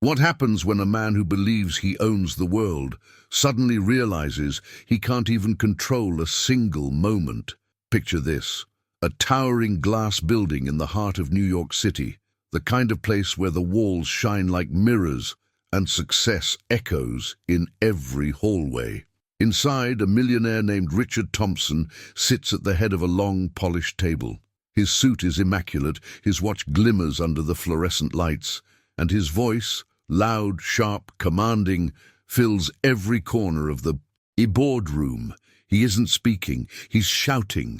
What happens when a man who believes he owns the world suddenly realizes he can't even control a single moment? Picture this: a towering glass building in the heart of New York City, the kind of place where the walls shine like mirrors and success echoes in every hallway. Inside, a millionaire named Richard Thompson sits at the head of a long, polished table. His suit is immaculate, his watch glimmers under the fluorescent lights, and his voice, loud, sharp, commanding, fills every corner of the boardroom. He isn't speaking, he's shouting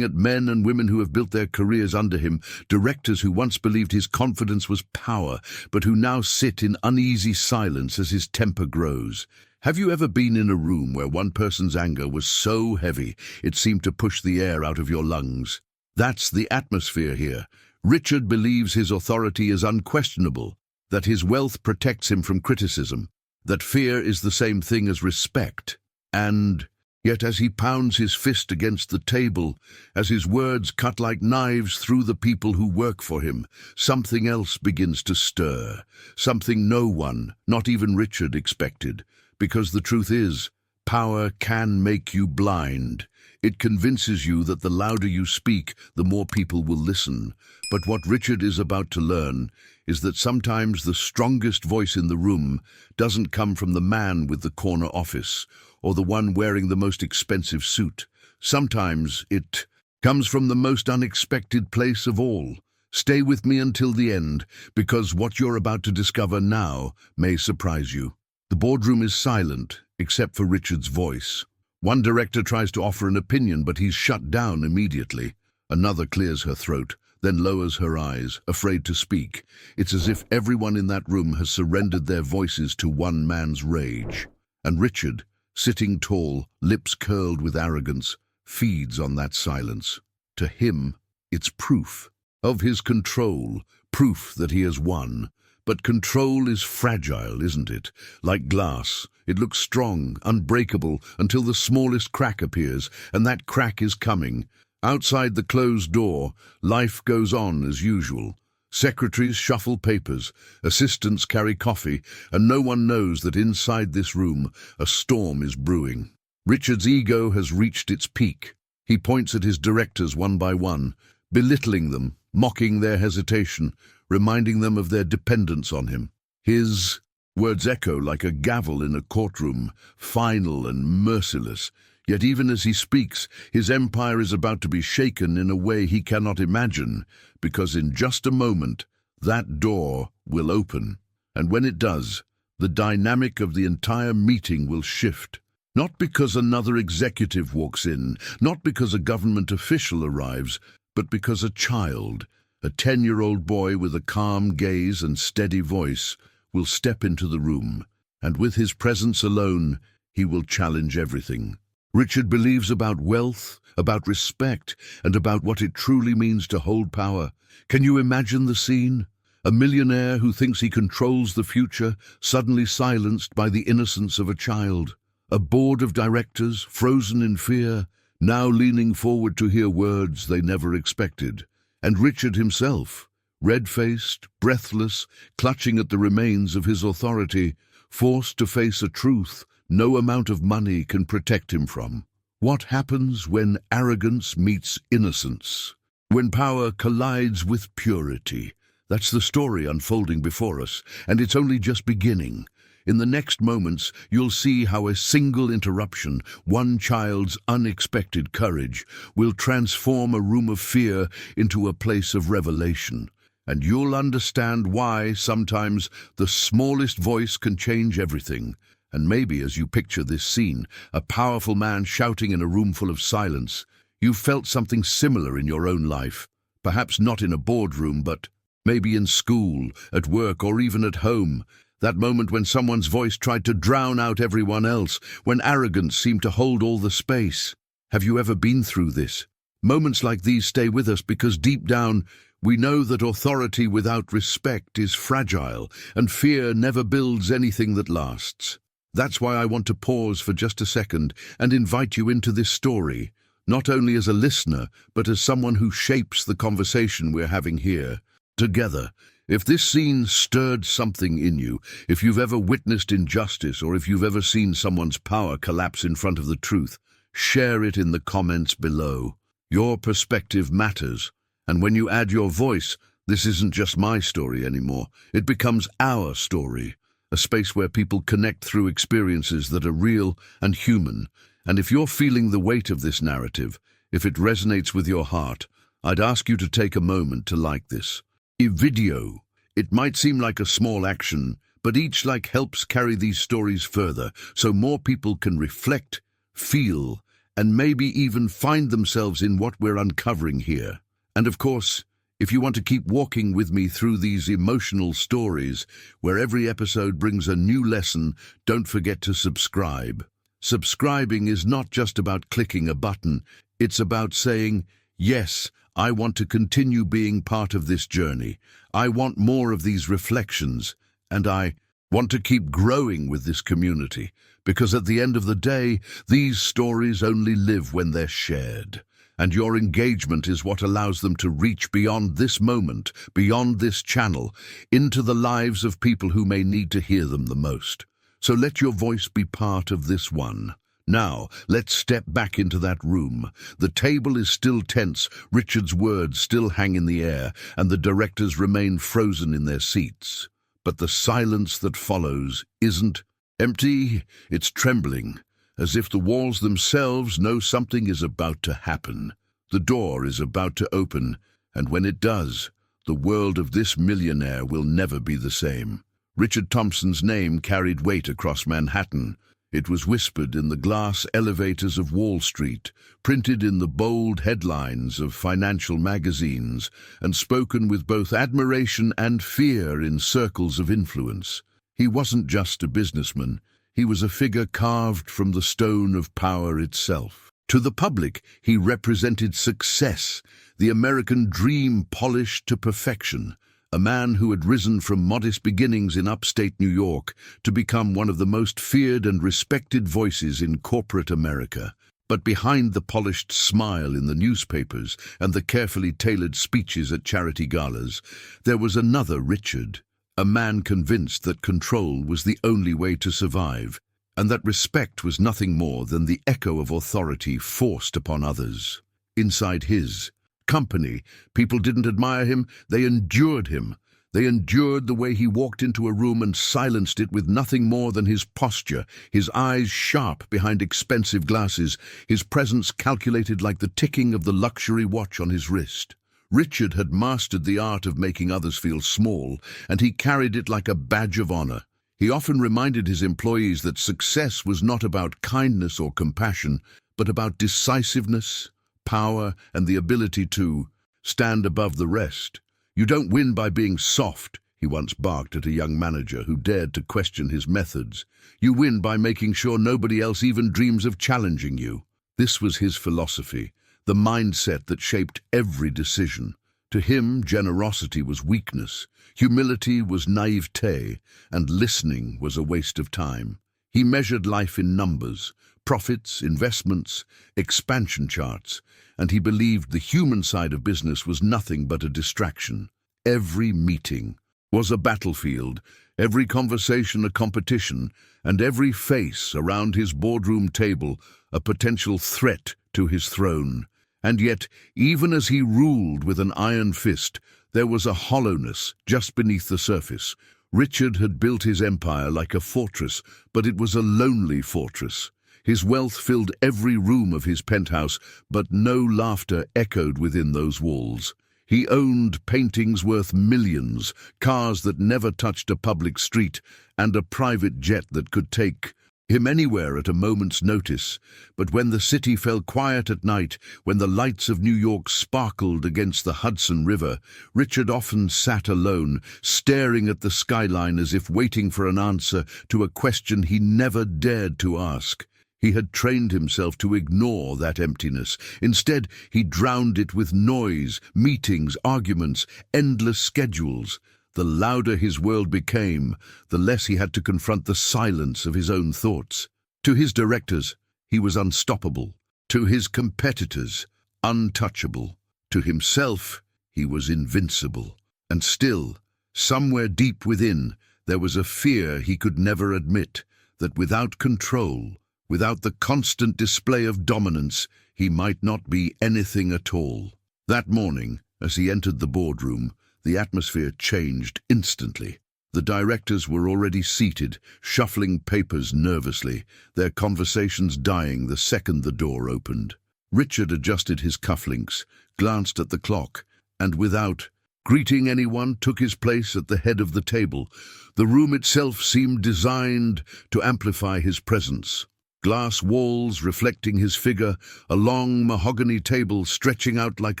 at men and women who have built their careers under him, directors who once believed his confidence was power, but who now sit in uneasy silence as his temper grows. Have you ever been in a room where one person's anger was so heavy it seemed to push the air out of your lungs? That's the atmosphere here. Richard believes his authority is unquestionable, that his wealth protects him from criticism, that fear is the same thing as respect. And yet as he pounds his fist against the table, as his words cut like knives through the people who work for him, something else begins to stir, something no one, not even Richard, expected. Because the truth is, power can make you blind. It convinces you that the louder you speak, the more people will listen. But what Richard is about to learn is that sometimes the strongest voice in the room doesn't come from the man with the corner office or the one wearing the most expensive suit. Sometimes it comes from the most unexpected place of all. Stay with me until the end, because what you're about to discover now may surprise you. The boardroom is silent, except for Richard's voice. One director tries to offer an opinion, but he's shut down immediately. Another clears her throat, then lowers her eyes, afraid to speak. It's as if everyone in that room has surrendered their voices to one man's rage. And Richard, sitting tall, lips curled with arrogance, feeds on that silence. To him, it's proof of his control, proof that he has won. But control is fragile, isn't it? Like glass. It looks strong, unbreakable, until the smallest crack appears, and that crack is coming. Outside the closed door, life goes on as usual. Secretaries shuffle papers, assistants carry coffee, and no one knows that inside this room a storm is brewing. Richard's ego has reached its peak. He points at his directors one by one, belittling them, mocking their hesitation, reminding them of their dependence on him. His words echo like a gavel in a courtroom, final and merciless. Yet even as he speaks, his empire is about to be shaken in a way he cannot imagine, because in just a moment, that door will open. And when it does, the dynamic of the entire meeting will shift. Not because another executive walks in, not because a government official arrives, but because a child, a 10-year-old boy with a calm gaze and steady voice, will step into the room, and with his presence alone, he will challenge everything. Richard believes about wealth, about respect, and about what it truly means to hold power. Can you imagine the scene? A millionaire who thinks he controls the future, suddenly silenced by the innocence of a child. A board of directors, frozen in fear, now leaning forward to hear words they never expected. And Richard himself, red-faced, breathless, clutching at the remains of his authority, forced to face a truth no amount of money can protect him from. What happens when arrogance meets innocence? When power collides with purity? That's the story unfolding before us, and it's only just beginning. In the next moments, you'll see how a single interruption, one child's unexpected courage, will transform a room of fear into a place of revelation. And you'll understand why sometimes the smallest voice can change everything. And maybe as you picture this scene, a powerful man shouting in a room full of silence, you've felt something similar in your own life. Perhaps not in a boardroom, but maybe in school, at work, or even at home. That moment when someone's voice tried to drown out everyone else, when arrogance seemed to hold all the space. Have you ever been through this? Moments like these stay with us because deep down, we know that authority without respect is fragile, and fear never builds anything that lasts. That's why I want to pause for just a second and invite you into this story, not only as a listener, but as someone who shapes the conversation we're having here. Together, If this scene stirred something in you, if you've ever witnessed injustice or if you've ever seen someone's power collapse in front of the truth, share it in the comments below. Your perspective matters, and when you add your voice, this isn't just my story anymore. It becomes our story, a space where people connect through experiences that are real and human. And if you're feeling the weight of this narrative, if it resonates with your heart, I'd ask you to take a moment to like this video. It might seem like a small action, but each like helps carry these stories further so more people can reflect, feel, and maybe even find themselves in what we're uncovering here. And of course, if you want to keep walking with me through these emotional stories, where every episode brings a new lesson, don't forget to subscribe. Subscribing is not just about clicking a button, it's about saying, yes, I want to continue being part of this journey. I want more of these reflections, and I want to keep growing with this community, because at the end of the day, these stories only live when they're shared. And your engagement is what allows them to reach beyond this moment, beyond this channel, into the lives of people who may need to hear them the most. So let your voice be part of this one. Now, let's step back into that room. The table is still tense, Richard's words still hang in the air, and the directors remain frozen in their seats. But the silence that follows isn't empty, it's trembling, as if the walls themselves know something is about to happen. The door is about to open, and when it does, the world of this millionaire will never be the same. Richard Thompson's name carried weight across Manhattan. It was whispered in the glass elevators of Wall Street, printed in the bold headlines of financial magazines, and spoken with both admiration and fear in circles of influence. He wasn't just a businessman. He was a figure carved from the stone of power itself. To the public, he represented success, the American dream polished to perfection. A man who had risen from modest beginnings in upstate New York to become one of the most feared and respected voices in corporate America. But behind the polished smile in the newspapers and the carefully tailored speeches at charity galas, there was another Richard, a man convinced that control was the only way to survive, and that respect was nothing more than the echo of authority forced upon others. Inside his company, people didn't admire him, they endured him. They endured the way he walked into a room and silenced it with nothing more than his posture, his eyes sharp behind expensive glasses, his presence calculated like the ticking of the luxury watch on his wrist. Richard had mastered the art of making others feel small, and he carried it like a badge of honor. He often reminded his employees that success was not about kindness or compassion, but about decisiveness, power, and the ability to stand above the rest. You don't win by being soft, he once barked at a young manager who dared to question his methods. You win by making sure nobody else even dreams of challenging you. This was his philosophy, the mindset that shaped every decision. To him, generosity was weakness, humility was naivete, and listening was a waste of time. He measured life in numbers, profits, investments, expansion charts, and he believed the human side of business was nothing but a distraction. Every meeting was a battlefield, every conversation a competition, and every face around his boardroom table a potential threat to his throne. And yet, even as he ruled with an iron fist, there was a hollowness just beneath the surface. Richard had built his empire like a fortress, but it was a lonely fortress. His wealth filled every room of his penthouse, but no laughter echoed within those walls. He owned paintings worth millions, cars that never touched a public street, and a private jet that could take him anywhere at a moment's notice. But when the city fell quiet at night, when the lights of New York sparkled against the Hudson River, Richard often sat alone, staring at the skyline as if waiting for an answer to a question he never dared to ask. He had trained himself to ignore that emptiness. Instead, he drowned it with noise, meetings, arguments, endless schedules. The louder his world became, the less he had to confront the silence of his own thoughts. To his directors, he was unstoppable. To his competitors, untouchable. To himself, he was invincible. And still, Somewhere deep within, there was a fear he could never admit, that without control, without the constant display of dominance, he might not be anything at all. That morning, as he entered the boardroom, the atmosphere changed instantly. The directors were already seated, shuffling papers nervously, their conversations dying the second the door opened. Richard adjusted his cufflinks, glanced at the clock, and without greeting anyone, took his place at the head of the table. The room itself seemed designed to amplify his presence. Glass walls reflecting his figure, a long mahogany table stretching out like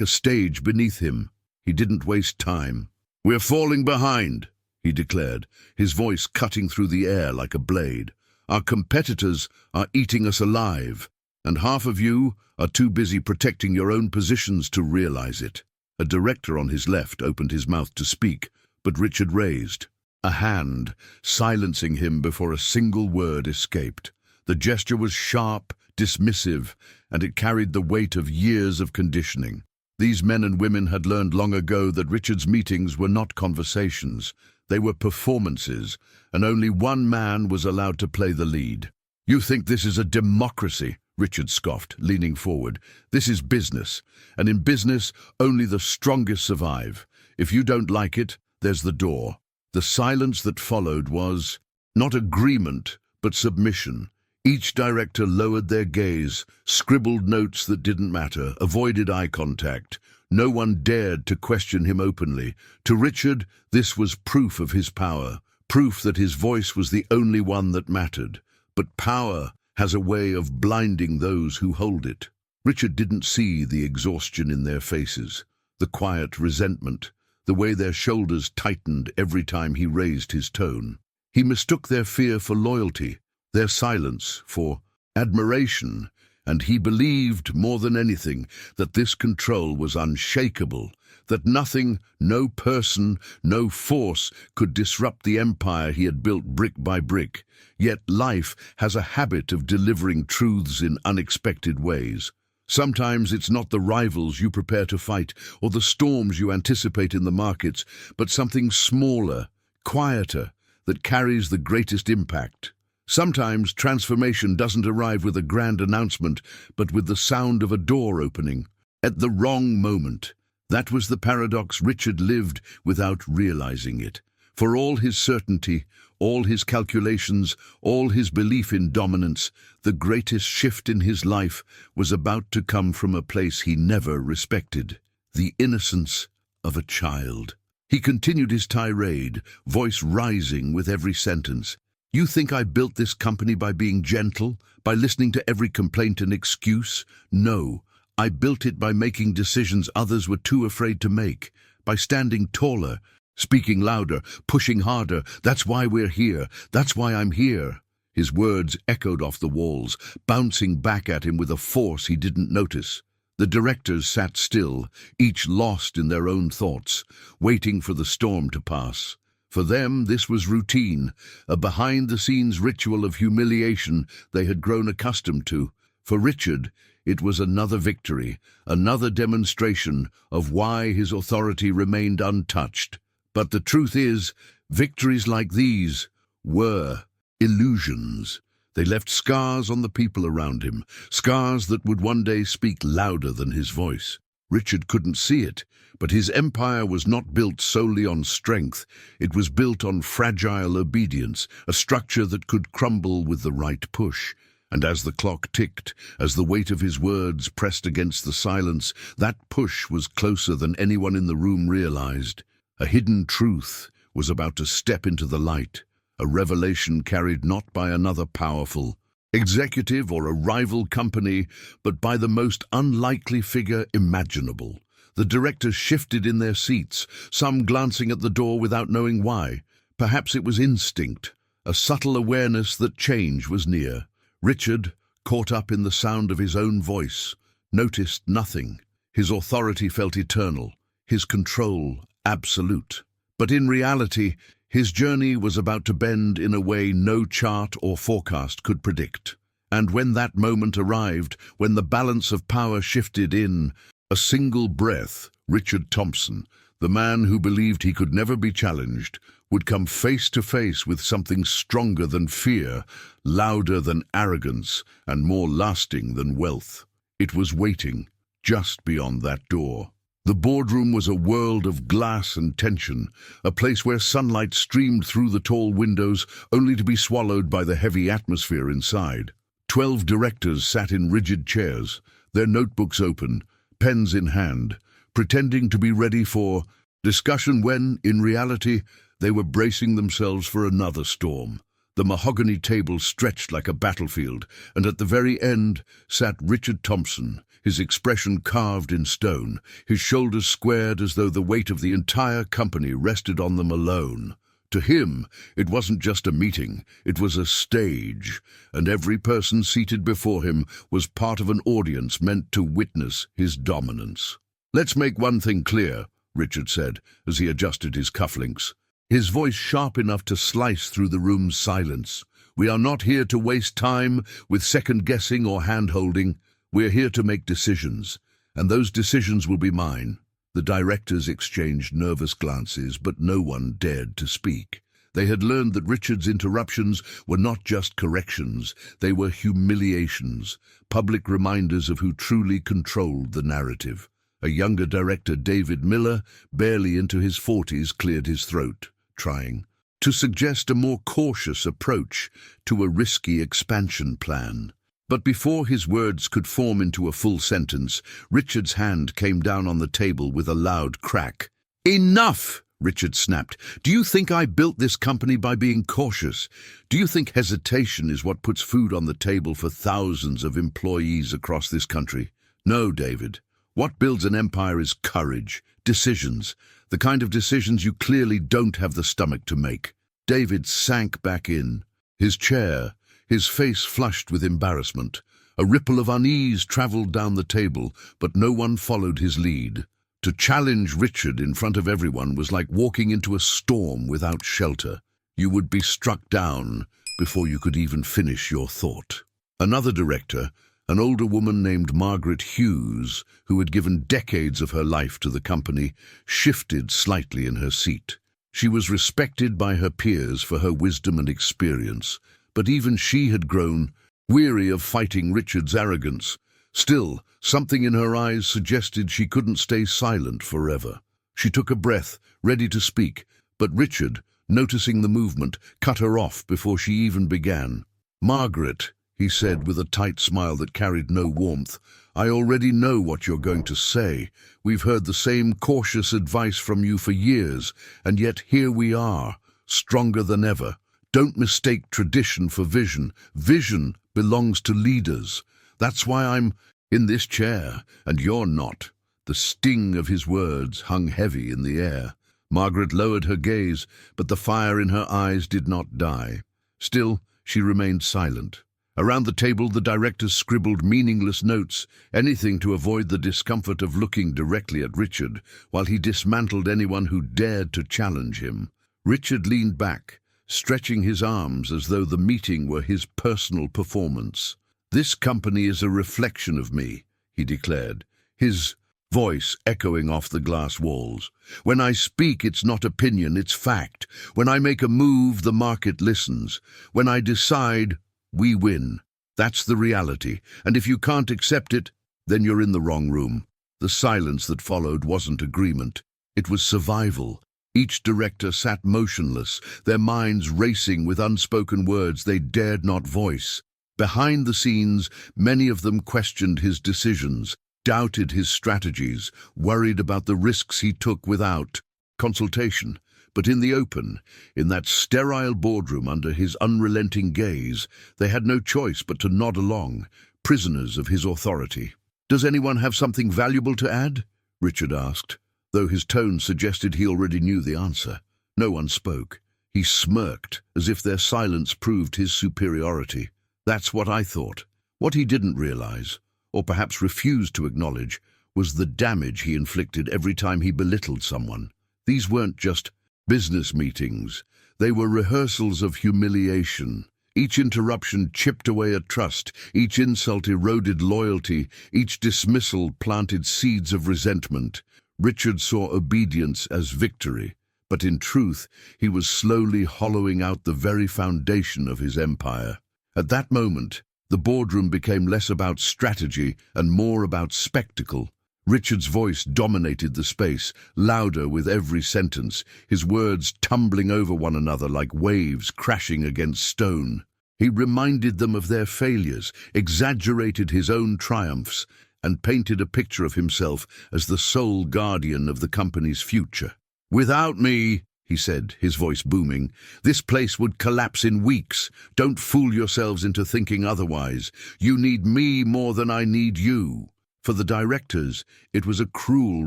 a stage beneath him. He didn't waste time. "We're falling behind," he declared, his voice cutting through the air like a blade. "Our competitors are eating us alive, and half of you are too busy protecting your own positions to realize it." A director on his left opened his mouth to speak, but Richard raised a hand, silencing him before a single word escaped. The gesture was sharp, dismissive, and it carried the weight of years of conditioning. These men and women had learned long ago that Richard's meetings were not conversations. They were performances, and only one man was allowed to play the lead. "You think this is a democracy?" Richard scoffed, leaning forward. "This is business, and in business, only the strongest survive. If you don't like it, there's the door." The silence that followed was not agreement, but submission. Each director lowered their gaze, scribbled notes that didn't matter, avoided eye contact. No one dared to question him openly. To Richard, this was proof of his power, proof that his voice was the only one that mattered. But power has a way of blinding those who hold it. Richard didn't see the exhaustion in their faces, the quiet resentment, the way their shoulders tightened every time he raised his tone. He mistook their fear for loyalty, their silence for admiration, and he believed more than anything that this control was unshakable, that nothing, no person, no force could disrupt the empire he had built brick by brick. Yet life has a habit of delivering truths in unexpected ways. Sometimes it's not the rivals you prepare to fight or the storms you anticipate in the markets, but something smaller, quieter, that carries the greatest impact. Sometimes transformation doesn't arrive with a grand announcement, but with the sound of a door opening at the wrong moment. That was the paradox Richard lived without realizing it. For all his certainty, all his calculations, all his belief in dominance, the greatest shift in his life was about to come from a place he never respected, the innocence of a child. He continued his tirade, voice rising with every sentence. "You think I built this company by being gentle, by listening to every complaint and excuse? No. I built it by making decisions others were too afraid to make, by standing taller, speaking louder, pushing harder. That's why we're here. That's why I'm here." His words echoed off the walls, bouncing back at him with a force he didn't notice. The directors sat still, each lost in their own thoughts, waiting for the storm to pass. For them, this was routine, a behind-the-scenes ritual of humiliation they had grown accustomed to. For Richard, it was another victory, another demonstration of why his authority remained untouched. But the truth is, victories like these were illusions. They left scars on the people around him, scars that would one day speak louder than his voice. Richard couldn't see it, but his empire was not built solely on strength. It was built on fragile obedience, a structure that could crumble with the right push. And as the clock ticked, as the weight of his words pressed against the silence, that push was closer than anyone in the room realized. A hidden truth was about to step into the light, a revelation carried not by another powerful executive or a rival company, but by the most unlikely figure imaginable. The directors shifted in their seats, some glancing at the door without knowing why. Perhaps it was instinct, a subtle awareness that change was near. Richard, caught up in the sound of his own voice, noticed nothing. His authority felt eternal, his control absolute. But in reality, his journey was about to bend in a way no chart or forecast could predict. And when that moment arrived, when the balance of power shifted in a single breath, Richard Thompson, The man who believed he could never be challenged would come face to face with something stronger than fear, louder than arrogance, and more lasting than wealth. It was waiting just beyond that door. The boardroom was a world of glass and tension, a place where sunlight streamed through the tall windows only to be swallowed by the heavy atmosphere inside. 12 directors sat in rigid chairs, their notebooks open, pens in hand, pretending to be ready for discussion when, in reality, they were bracing themselves for another storm. The mahogany table stretched like a battlefield, and at the very end sat Richard Thompson, his expression carved in stone, his shoulders squared as though the weight of the entire company rested on them alone. To him, it wasn't just a meeting, it was a stage, and every person seated before him was part of an audience meant to witness his dominance. "Let's make one thing clear," Richard said, as he adjusted his cufflinks, his voice sharp enough to slice through the room's silence. "We are not here to waste time with second-guessing or hand-holding. We're here to make decisions, and those decisions will be mine." The directors exchanged nervous glances, but no one dared to speak. They had learned that Richard's interruptions were not just corrections, they were humiliations, public reminders of who truly controlled the narrative. A younger director, David Miller, barely into his 40s, cleared his throat, trying to suggest a more cautious approach to a risky expansion plan. But before his words could form into a full sentence, Richard's hand came down on the table with a loud crack. "Enough!" Richard snapped. "Do you think I built this company by being cautious? Do you think hesitation is what puts food on the table for thousands of employees across this country? No, David. What builds an empire is courage, decisions, the kind of decisions you clearly don't have the stomach to make." David sank back in his chair, his face flushed with embarrassment. A ripple of unease traveled down the table, but no one followed his lead. To challenge Richard in front of everyone was like walking into a storm without shelter. You would be struck down before you could even finish your thought. Another director, an older woman named Margaret Hughes, who had given decades of her life to the company, shifted slightly in her seat. She was respected by her peers for her wisdom and experience, but even she had grown weary of fighting Richard's arrogance. Still, something in her eyes suggested she couldn't stay silent forever. She took a breath, ready to speak, but Richard, noticing the movement, cut her off before she even began. "Margaret," he said with a tight smile that carried no warmth, "I already know what you're going to say. We've heard the same cautious advice from you for years, and yet here we are, stronger than ever. Don't mistake tradition for vision. Vision belongs to leaders. That's why I'm in this chair, and you're not." The sting of his words hung heavy in the air. Margaret lowered her gaze, but the fire in her eyes did not die. Still, she remained silent. Around the table, the directors scribbled meaningless notes, anything to avoid the discomfort of looking directly at Richard, while he dismantled anyone who dared to challenge him. Richard leaned back, stretching his arms as though the meeting were his personal performance. "This company is a reflection of me," he declared, his voice echoing off the glass walls. "When I speak, it's not opinion, it's fact. When I make a move, the market listens. When I decide, we win. That's the reality, and if you can't accept it, then you're in the wrong room." The silence that followed wasn't agreement. It was survival. Each director sat motionless, their minds racing with unspoken words they dared not voice. Behind the scenes, many of them questioned his decisions, doubted his strategies, worried about the risks he took without consultation. But in the open, in that sterile boardroom under his unrelenting gaze, they had no choice but to nod along, prisoners of his authority. "Does anyone have something valuable to add?" Richard asked, though his tone suggested he already knew the answer. No one spoke. He smirked, as if their silence proved his superiority. "That's what I thought." What he didn't realize, or perhaps refused to acknowledge, was the damage he inflicted every time he belittled someone. These weren't just business meetings. They were rehearsals of humiliation. Each interruption chipped away at trust, each insult eroded loyalty, each dismissal planted seeds of resentment. Richard saw obedience as victory, but in truth he was slowly hollowing out the very foundation of his empire. At that moment, the boardroom became less about strategy and more about spectacle. Richard's voice dominated the space, louder with every sentence, his words tumbling over one another like waves crashing against stone. He reminded them of their failures, exaggerated his own triumphs, and painted a picture of himself as the sole guardian of the company's future. "Without me," he said, his voice booming, "this place would collapse in weeks. Don't fool yourselves into thinking otherwise. You need me more than I need you." For the directors, it was a cruel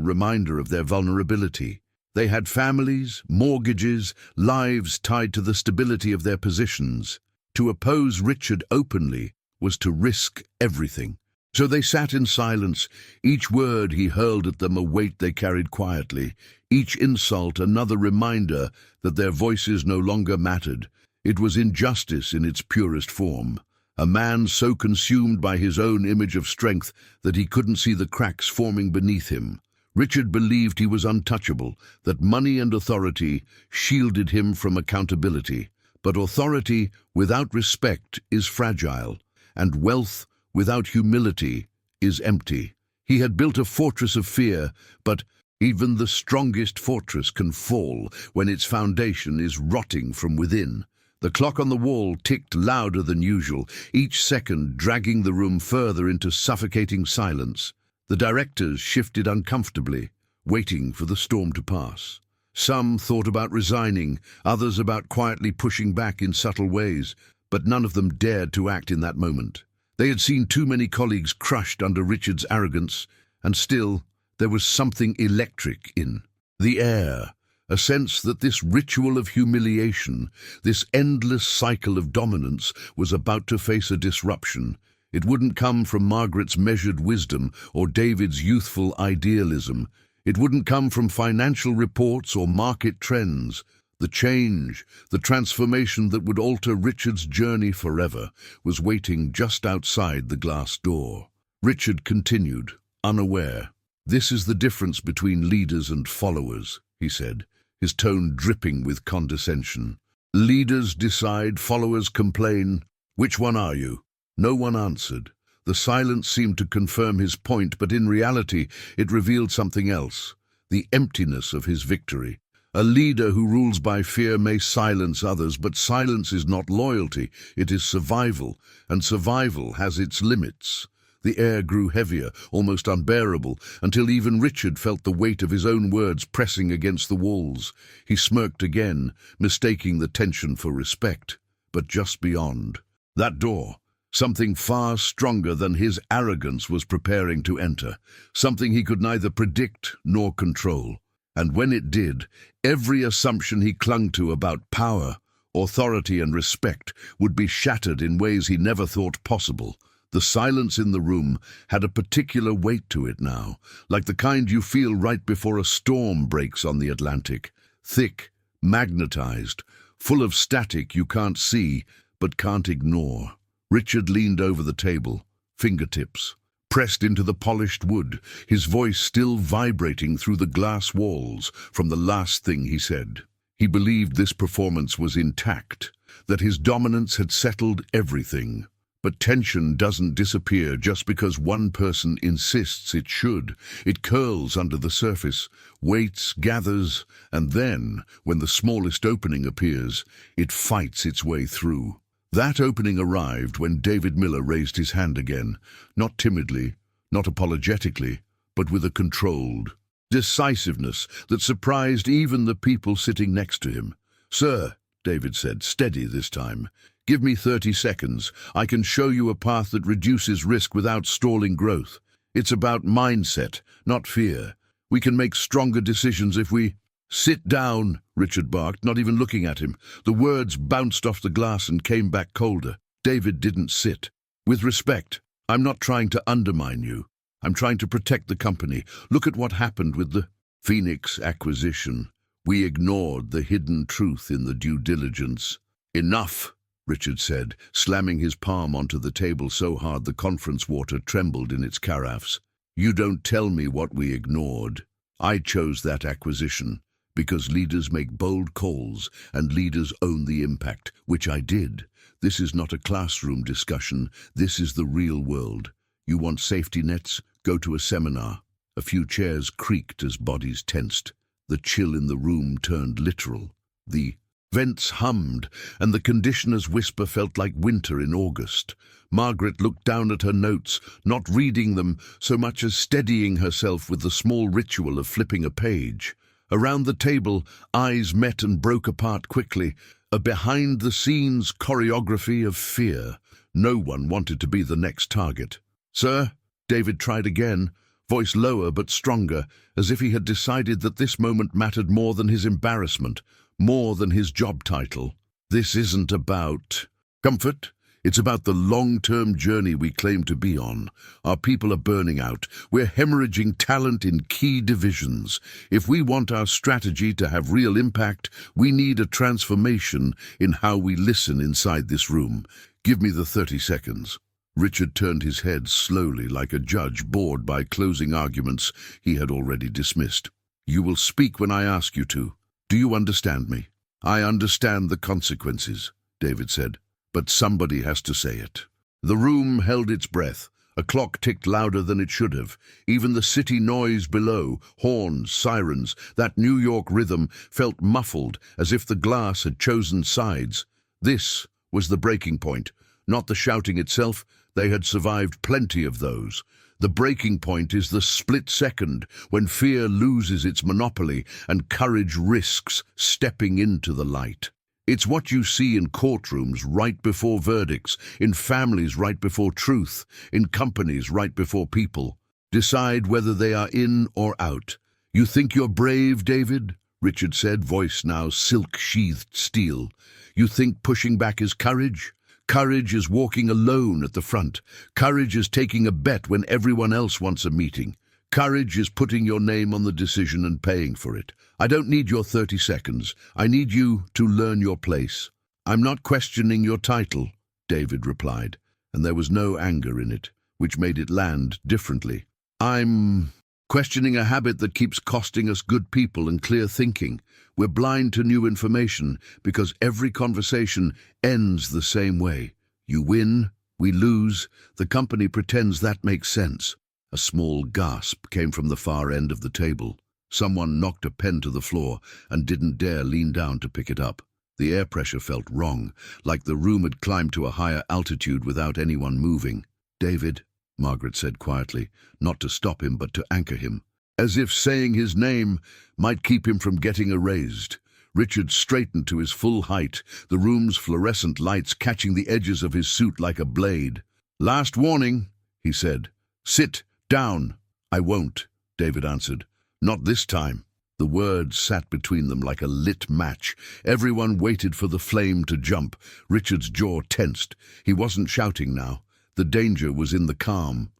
reminder of their vulnerability. They had families, mortgages, lives tied to the stability of their positions. To oppose Richard openly was to risk everything. So they sat in silence, each word he hurled at them a weight they carried quietly, each insult another reminder that their voices no longer mattered. It was injustice in its purest form. A man so consumed by his own image of strength that he couldn't see the cracks forming beneath him. Richard believed he was untouchable, that money and authority shielded him from accountability. But authority without respect is fragile, and wealth without humility is empty. He had built a fortress of fear, but even the strongest fortress can fall when its foundation is rotting from within. The clock on the wall ticked louder than usual, each second dragging the room further into suffocating silence. The directors shifted uncomfortably, waiting for the storm to pass. Some thought about resigning, others about quietly pushing back in subtle ways, but none of them dared to act in that moment. They had seen too many colleagues crushed under Richard's arrogance, and still there was something electric in the air. A sense that this ritual of humiliation, this endless cycle of dominance, was about to face a disruption. It wouldn't come from Margaret's measured wisdom or David's youthful idealism. It wouldn't come from financial reports or market trends. The change, the transformation that would alter Richard's journey forever, was waiting just outside the glass door. Richard continued, unaware. "This is the difference between leaders and followers," he said, his tone dripping with condescension. "Leaders decide, followers complain. Which one are you?" No one answered. The silence seemed to confirm his point, but in reality it revealed something else, the emptiness of his victory. A leader who rules by fear may silence others, but silence is not loyalty, it is survival, and survival has its limits. The air grew heavier, almost unbearable, until even Richard felt the weight of his own words pressing against the walls. He smirked again, mistaking the tension for respect. But just beyond that door, something far stronger than his arrogance was preparing to enter, something he could neither predict nor control. And when it did, every assumption he clung to about power, authority, and respect would be shattered in ways he never thought possible. The silence in the room had a particular weight to it now, like the kind you feel right before a storm breaks on the Atlantic. Thick, magnetized, full of static you can't see but can't ignore. Richard leaned over the table, fingertips pressed into the polished wood, his voice still vibrating through the glass walls from the last thing he said. He believed this performance was intact, that his dominance had settled everything. But tension doesn't disappear just because one person insists it should. It curls under the surface, waits, gathers, and then, when the smallest opening appears, it fights its way through. That opening arrived when David Miller raised his hand again, not timidly, not apologetically, but with a controlled decisiveness that surprised even the people sitting next to him. "Sir," David said, steady this time, "give me 30 seconds. I can show you a path that reduces risk without stalling growth. It's about mindset, not fear. We can make stronger decisions if we—" "Sit down," Richard barked, not even looking at him. The words bounced off the glass and came back colder. David didn't sit. "With respect, I'm not trying to undermine you. I'm trying to protect the company. Look at what happened with the Phoenix acquisition. We ignored the hidden truth in the due diligence." "Enough," Richard said, slamming his palm onto the table so hard the conference water trembled in its carafes. "You don't tell me what we ignored." I chose that acquisition because leaders make bold calls and leaders own the impact, which I did. This is not a classroom discussion. This is the real world. You want safety nets? Go to a seminar. A few chairs creaked as bodies tensed. The chill in the room turned literal. The vents hummed, and the conditioner's whisper felt like winter in August. Margaret looked down at her notes, not reading them so much as steadying herself with the small ritual of flipping a page. Around the table, eyes met and broke apart quickly, a behind-the-scenes choreography of fear. No one wanted to be the next target. "Sir?" David tried again, voice lower but stronger, as if he had decided that this moment mattered more than his embarrassment, more than his job title. "This isn't about comfort. It's about the long-term journey we claim to be on. Our people are burning out. We're hemorrhaging talent in key divisions. If we want our strategy to have real impact, we need a transformation in how we listen inside this room. Give me the 30 seconds. Richard turned his head slowly, like a judge bored by closing arguments he had already dismissed. "You will speak when I ask you to. Do you understand me?" "I understand the consequences," David said. "But somebody has to say it." The room held its breath. A clock ticked louder than it should have. Even the city noise below, horns, sirens, that New York rhythm, felt muffled, as if the glass had chosen sides. This was the breaking point, not the shouting itself. They had survived plenty of those. The breaking point is the split second when fear loses its monopoly and courage risks stepping into the light. It's what you see in courtrooms right before verdicts, in families right before truth, in companies right before people. Decide whether they are in or out. "You think you're brave, David?" Richard said, voice now silk-sheathed steel. "You think pushing back is courage? Courage is walking alone at the front. Courage is taking a bet when everyone else wants a meeting. Courage is putting your name on the decision and paying for it. I don't need your 30 seconds. I need you to learn your place." "I'm not questioning your title," David replied, and there was no anger in it, which made it land differently. "I'm questioning a habit that keeps costing us good people and clear thinking. We're blind to new information because every conversation ends the same way. You win, we lose, the company pretends that makes sense." A small gasp came from the far end of the table. Someone knocked a pen to the floor and didn't dare lean down to pick it up. The air pressure felt wrong, like the room had climbed to a higher altitude without anyone moving. "David," Margaret said quietly, not to stop him but to anchor him, as if saying his name might keep him from getting erased. Richard straightened to his full height, the room's fluorescent lights catching the edges of his suit like a blade. "Last warning," he said. "Sit down." "I won't," David answered. "Not this time." The words sat between them like a lit match. Everyone waited for the flame to jump. Richard's jaw tensed. He wasn't shouting now. The danger was in the calm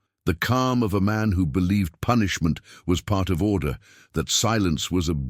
of a man who believed punishment was part of order, that silence was a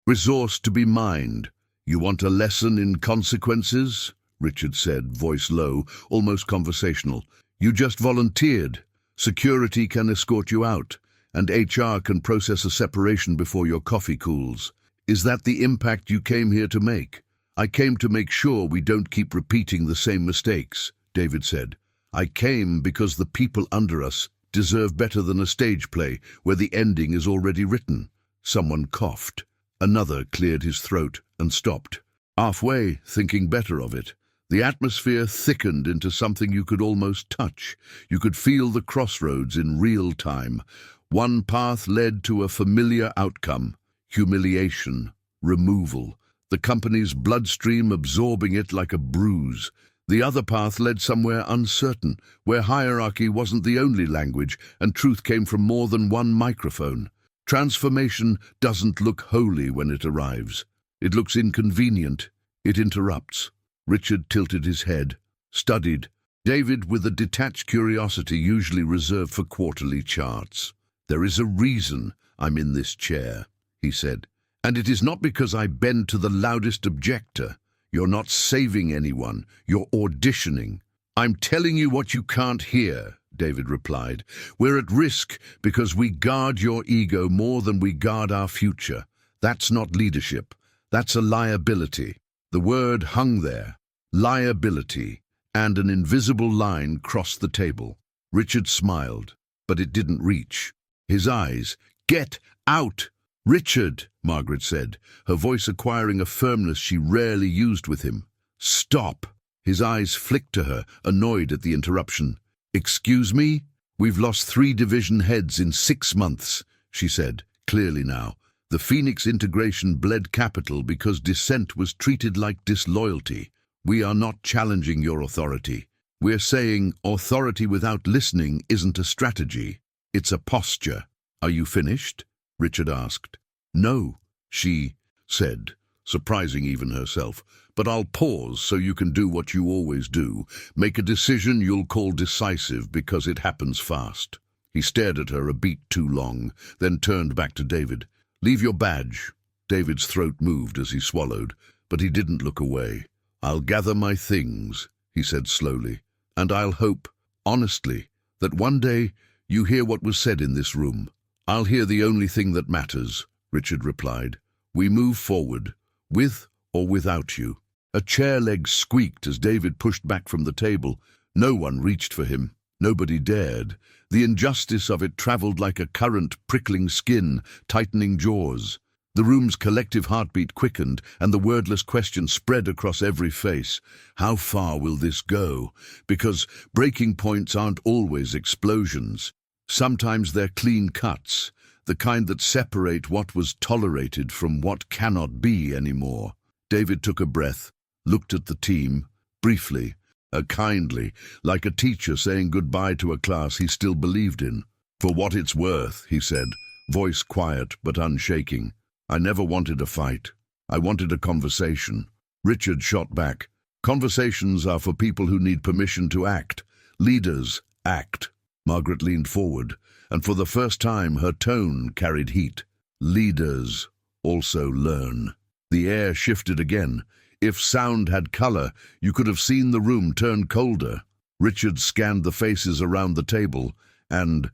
resource to be mined. "You want a lesson in consequences?" Richard said, voice low, almost conversational. "You just volunteered. Security can escort you out, and HR can process a separation before your coffee cools. Is that the impact you came here to make?" "I came to make sure we don't keep repeating the same mistakes," David said. "I came because the people under us deserve better than a stage play where the ending is already written." Someone coughed. Another cleared his throat and stopped. Halfway, thinking better of it. The atmosphere thickened into something you could almost touch. You could feel the crossroads in real time. One path led to a familiar outcome: humiliation, removal, the company's bloodstream absorbing it like a bruise. The other path led somewhere uncertain, where hierarchy wasn't the only language and truth came from more than one microphone. Transformation doesn't look holy when it arrives. It looks inconvenient. It interrupts. Richard tilted his head, studied David with a detached curiosity usually reserved for quarterly charts. "There is a reason I'm in this chair," he said, "and it is not because I bend to the loudest objector. You're not saving anyone, you're auditioning." "I'm telling you what you can't hear," David replied. "We're at risk because we guard your ego more than we guard our future. That's not leadership. That's a liability." The word hung there. Liability. And an invisible line crossed the table. Richard smiled, but it didn't reach. His eyes. "Get out!" "Richard," Margaret said, her voice acquiring a firmness she rarely used with him. "Stop!" His eyes flicked to her, annoyed at the interruption. "Excuse me? We've lost 3 division heads in 6 months, she said, clearly now. The Phoenix integration bled capital because dissent was treated like disloyalty. We are not challenging your authority. We're saying authority without listening isn't a strategy. It's a posture. Are you finished?" Richard asked. "No," she said, surprising even herself. "But I'll pause so you can do what you always do. Make a decision you'll call decisive because it happens fast." He stared at her a beat too long, then turned back to David. "Leave your badge." David's throat moved as he swallowed, but he didn't look away. "I'll gather my things," he said slowly, "and I'll hope, honestly, that one day you hear what was said in this room." "I'll hear the only thing that matters," Richard replied. "We move forward, with or without you." A chair leg squeaked as David pushed back from the table. No one reached for him. Nobody dared. The injustice of it traveled like a current, prickling skin, tightening jaws. The room's collective heartbeat quickened, and the wordless question spread across every face. How far will this go? Because breaking points aren't always explosions. Sometimes they're clean cuts, the kind that separate what was tolerated from what cannot be anymore. David took a breath, looked at the team, briefly, kindly, like a teacher saying goodbye to a class he still believed in. "For what it's worth," he said, voice quiet but unshaking. "I never wanted a fight. I wanted a conversation." Richard shot back. "Conversations are for people who need permission to act. Leaders act." Margaret leaned forward, and for the first time her tone carried heat. "Leaders also learn." The air shifted again. If sound had color, you could have seen the room turn colder. Richard scanned the faces around the table and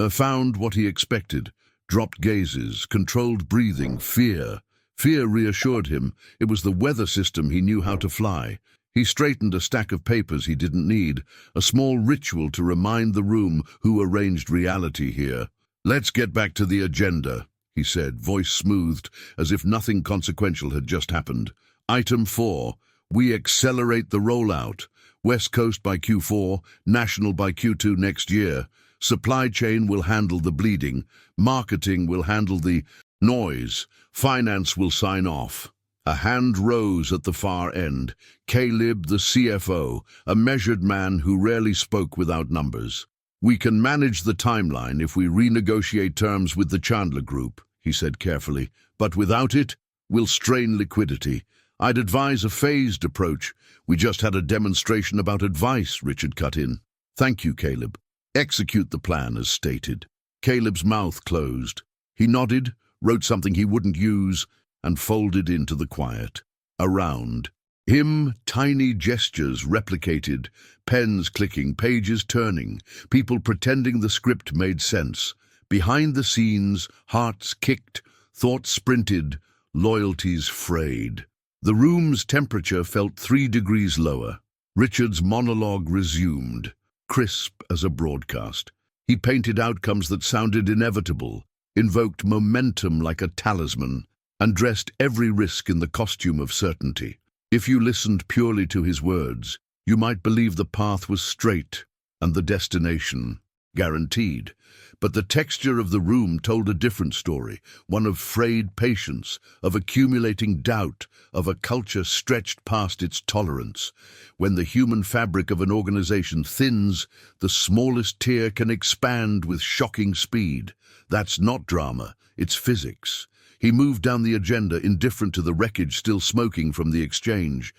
found what he expected. Dropped gazes, controlled breathing, fear. Fear reassured him. It was the weather system he knew how to fly. He straightened a stack of papers he didn't need, a small ritual to remind the room who arranged reality here. "Let's get back to the agenda," he said, voice smoothed, as if nothing consequential had just happened. Item 4. We accelerate the rollout. West Coast by Q4, national by Q2 next year. Supply chain will handle the bleeding. Marketing will handle the noise. Finance will sign off. A hand rose at the far end. Caleb, the CFO, a measured man who rarely spoke without numbers. "We can manage the timeline if we renegotiate terms with the Chandler Group," he said carefully. "But without it, we'll strain liquidity. I'd advise a phased approach." "We just had a demonstration about advice," Richard cut in. "Thank you, Caleb. Execute the plan as stated." Caleb's mouth closed. He nodded, wrote something he wouldn't use, and folded into the quiet. Around him, tiny gestures replicated, pens clicking, pages turning, people pretending the script made sense. Behind the scenes, hearts kicked, thoughts sprinted, loyalties frayed. The room's temperature felt 3 degrees lower. Richard's monologue resumed, crisp as a broadcast. He painted outcomes that sounded inevitable, invoked momentum like a talisman, and dressed every risk in the costume of certainty. If you listened purely to his words, you might believe the path was straight and the destination guaranteed. But the texture of the room told a different story, one of frayed patience, of accumulating doubt, of a culture stretched past its tolerance. When the human fabric of an organization thins, the smallest tear can expand with shocking speed. That's not drama, it's physics. He moved down the agenda, indifferent to the wreckage still smoking from the exchange.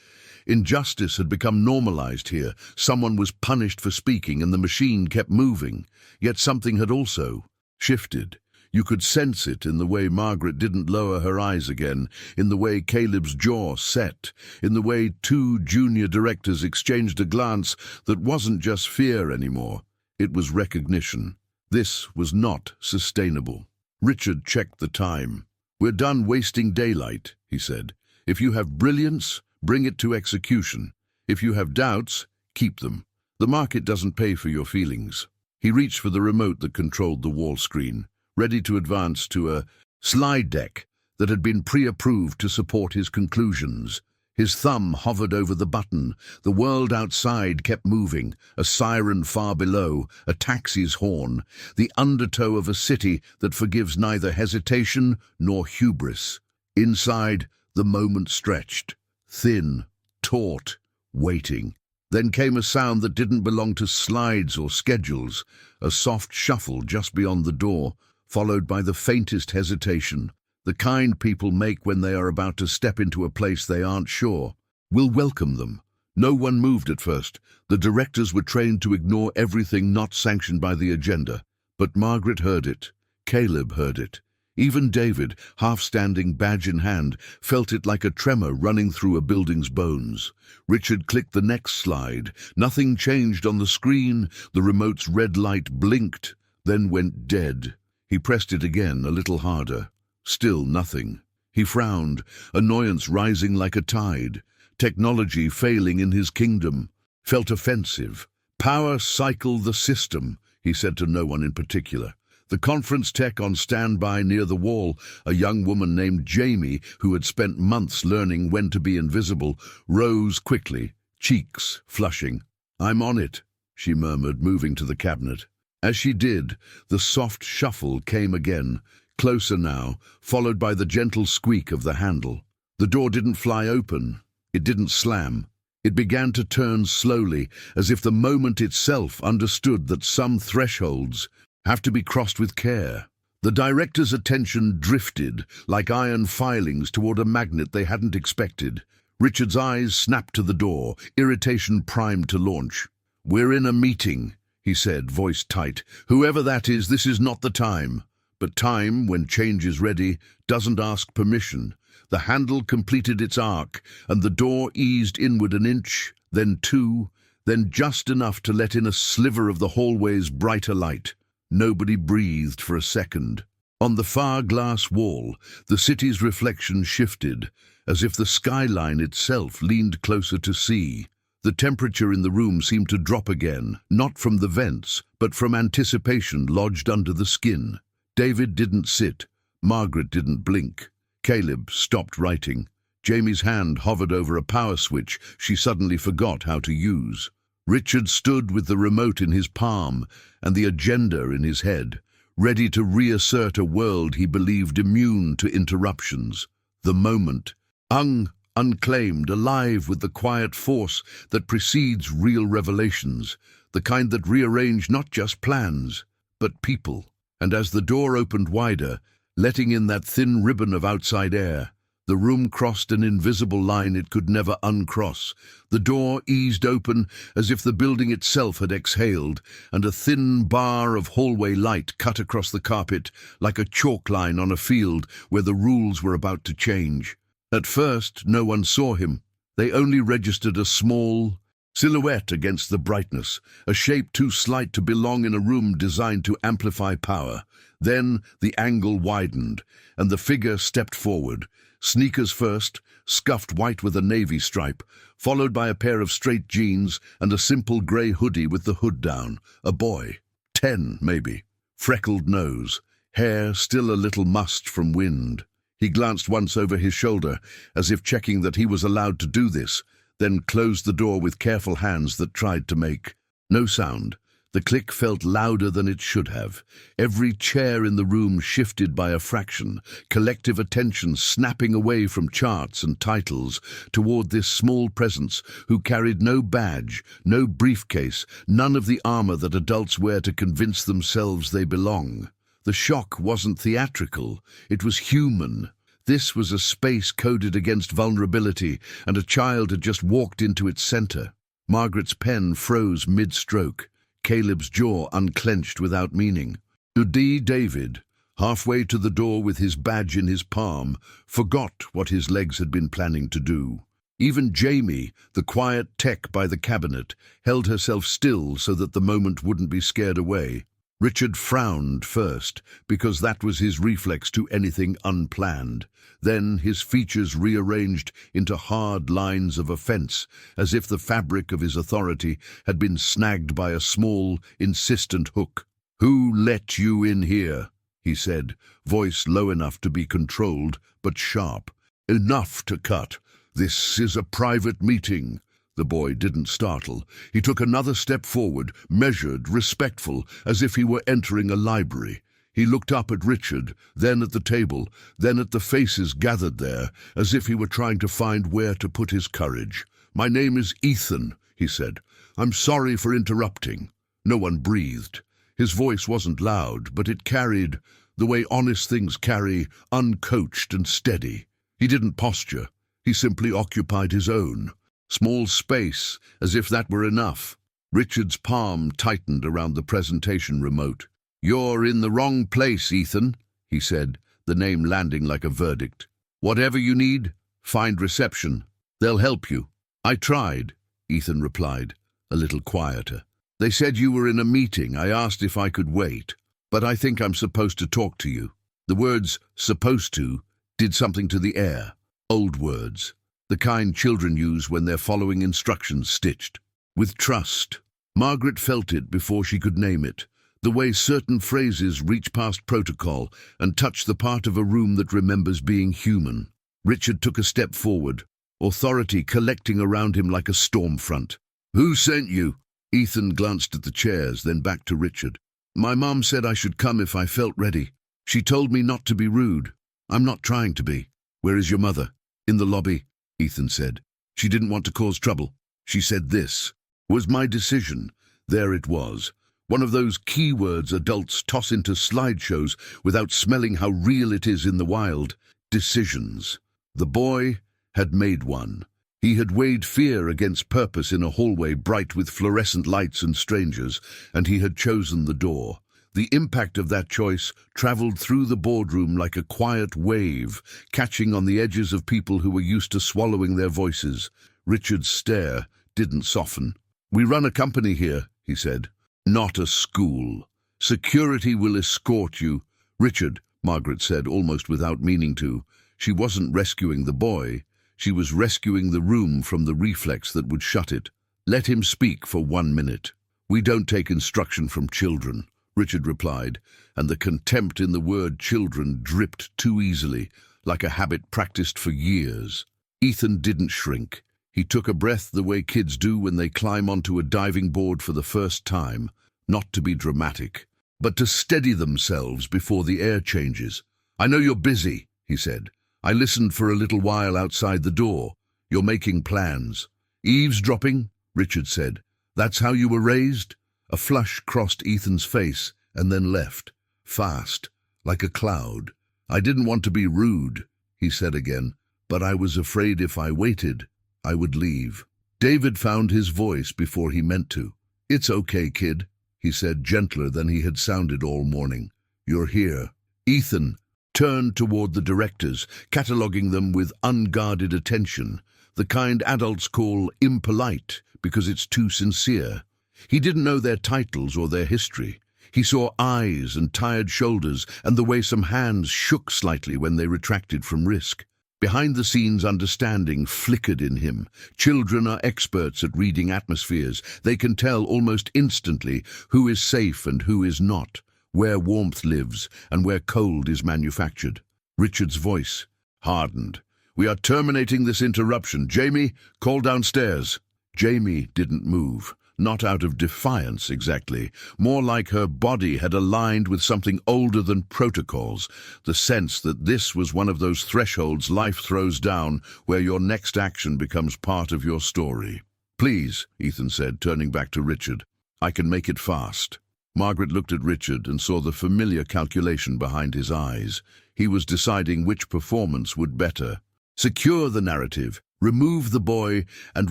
Injustice had become normalized here. Someone was punished for speaking, and the machine kept moving. Yet something had also shifted. You could sense it in the way Margaret didn't lower her eyes again, in the way Caleb's jaw set, in the way 2 junior directors exchanged a glance that wasn't just fear anymore. It was recognition. This was not sustainable. Richard checked the time. "We're done wasting daylight," he said. "If you have brilliance, bring it to execution. If you have doubts, keep them. The market doesn't pay for your feelings." He reached for the remote that controlled the wall screen, ready to advance to a slide deck that had been pre-approved to support his conclusions. His thumb hovered over the button. The world outside kept moving, a siren far below, a taxi's horn, the undertow of a city that forgives neither hesitation nor hubris. Inside, the moment stretched, thin, taut, waiting. Then came a sound that didn't belong to slides or schedules, a soft shuffle just beyond the door, followed by the faintest hesitation, the kind people make when they are about to step into a place they aren't sure. "We'll welcome them." No one moved at first. The directors were trained to ignore everything not sanctioned by the agenda. But Margaret heard it. Caleb heard it. Even David, half standing, badge in hand, felt it like a tremor running through a building's bones. Richard clicked the next slide. Nothing changed on the screen. The remote's red light blinked, then went dead. He pressed it again, a little harder. Still nothing. He frowned, annoyance rising like a tide. Technology failing in his kingdom. Felt offensive. "Power cycle the system," he said to no one in particular. The conference tech on standby near the wall, a young woman named Jamie, who had spent months learning when to be invisible, rose quickly, cheeks flushing. "I'm on it," she murmured, moving to the cabinet. As she did, the soft shuffle came again, closer now, followed by the gentle squeak of the handle. The door didn't fly open. It didn't slam. It began to turn slowly, as if the moment itself understood that some thresholds have to be crossed with care. The director's attention drifted, like iron filings, toward a magnet they hadn't expected. Richard's eyes snapped to the door, irritation primed to launch. "We're in a meeting," he said, voice tight. "Whoever that is, this is not the time." But time, when change is ready, doesn't ask permission. The handle completed its arc, and the door eased inward an inch, then two, then just enough to let in a sliver of the hallway's brighter light. Nobody breathed for a second. On the far glass wall, the city's reflection shifted, as if the skyline itself leaned closer to see. The temperature in the room seemed to drop again, not from the vents, but from anticipation lodged under the skin. David didn't sit. Margaret didn't blink. Caleb stopped writing. Jamie's hand hovered over a power switch she suddenly forgot how to use. Richard stood with the remote in his palm and the agenda in his head, ready to reassert a world he believed immune to interruptions. The moment, unclaimed, alive with the quiet force that precedes real revelations, the kind that rearrange not just plans, but people. And as the door opened wider, letting in that thin ribbon of outside air, the room crossed an invisible line it could never uncross. The door eased open as if the building itself had exhaled, and a thin bar of hallway light cut across the carpet like a chalk line on a field where the rules were about to change. At first, no one saw him. They only registered a small silhouette against the brightness, a shape too slight to belong in a room designed to amplify power. Then the angle widened, and the figure stepped forward, sneakers first, scuffed white with a navy stripe, followed by a pair of straight jeans and a simple grey hoodie with the hood down. A boy, 10 maybe, freckled nose, hair still a little mussed from wind. He glanced once over his shoulder, as if checking that he was allowed to do this, then closed the door with careful hands that tried to make no sound. The click felt louder than it should have. Every chair in the room shifted by a fraction, collective attention snapping away from charts and titles toward this small presence who carried no badge, no briefcase, none of the armor that adults wear to convince themselves they belong. The shock wasn't theatrical, it was human. This was a space coded against vulnerability, and a child had just walked into its center. Margaret's pen froze mid-stroke. Caleb's jaw unclenched without meaning. David, halfway to the door with his badge in his palm, forgot what his legs had been planning to do. Even Jamie, the quiet tech by the cabinet, held herself still so that the moment wouldn't be scared away. Richard frowned first, because that was his reflex to anything unplanned. Then his features rearranged into hard lines of offense, as if the fabric of his authority had been snagged by a small, insistent hook. "Who let you in here?" he said, voice low enough to be controlled, but sharp. "Enough to cut. This is a private meeting." The boy didn't startle. He took another step forward, measured, respectful, as if he were entering a library. He looked up at Richard, then at the table, then at the faces gathered there, as if he were trying to find where to put his courage. "My name is Ethan," he said. "I'm sorry for interrupting." No one breathed. His voice wasn't loud, but it carried the way honest things carry, uncoached and steady. He didn't posture. He simply occupied his own. Small space, as if that were enough. Richard's palm tightened around the presentation remote. "You're in the wrong place, Ethan," he said, the name landing like a verdict. "Whatever you need, find reception. They'll help you." "I tried," Ethan replied, a little quieter. "They said you were in a meeting. I asked if I could wait. But I think I'm supposed to talk to you." The words "supposed to" did something to the air. Old words. The kind children use when they're following instructions stitched. With trust. Margaret felt it before she could name it. The way certain phrases reach past protocol and touch the part of a room that remembers being human. Richard took a step forward, authority collecting around him like a storm front. "Who sent you?" Ethan glanced at the chairs, then back to Richard. "My mom said I should come if I felt ready. She told me not to be rude. I'm not trying to be." "Where is your mother?" "In the lobby," Ethan said. "She didn't want to cause trouble. She said this was my decision." There it was. One of those keywords adults toss into slideshows without smelling how real it is in the wild. Decisions. The boy had made one. He had weighed fear against purpose in a hallway bright with fluorescent lights and strangers, and he had chosen the door. The impact of that choice traveled through the boardroom like a quiet wave, catching on the edges of people who were used to swallowing their voices. Richard's stare didn't soften. "We run a company here," he said. "Not a school. Security will escort you." "Richard," Margaret said, almost without meaning to. She wasn't rescuing the boy. She was rescuing the room from the reflex that would shut it. "Let him speak for 1 minute." "We don't take instruction from children," Richard replied, and the contempt in the word children dripped too easily, like a habit practiced for years. Ethan didn't shrink. He took a breath the way kids do when they climb onto a diving board for the first time, not to be dramatic, but to steady themselves before the air changes. "I know you're busy," he said. "I listened for a little while outside the door. You're making plans." "Eavesdropping?" Richard said. "That's how you were raised?" A flush crossed Ethan's face and then left, fast, like a cloud. "I didn't want to be rude," he said again, "but I was afraid if I waited, I would leave." David found his voice before he meant to. "It's okay, kid," he said, gentler than he had sounded all morning. "You're here." Ethan turned toward the directors, cataloguing them with unguarded attention, the kind adults call impolite because it's too sincere. He didn't know their titles or their history. He saw eyes and tired shoulders and the way some hands shook slightly when they retracted from risk. Behind-the-scenes understanding flickered in him. Children are experts at reading atmospheres. They can tell almost instantly who is safe and who is not, where warmth lives and where cold is manufactured. Richard's voice hardened. "We are terminating this interruption. Jamie, call downstairs." Jamie didn't move. Not out of defiance exactly, more like her body had aligned with something older than protocols, the sense that this was one of those thresholds life throws down where your next action becomes part of your story. "Please," Ethan said, turning back to Richard. "I can make it fast." Margaret looked at Richard and saw the familiar calculation behind his eyes. He was deciding which performance would better. Secure the narrative, remove the boy and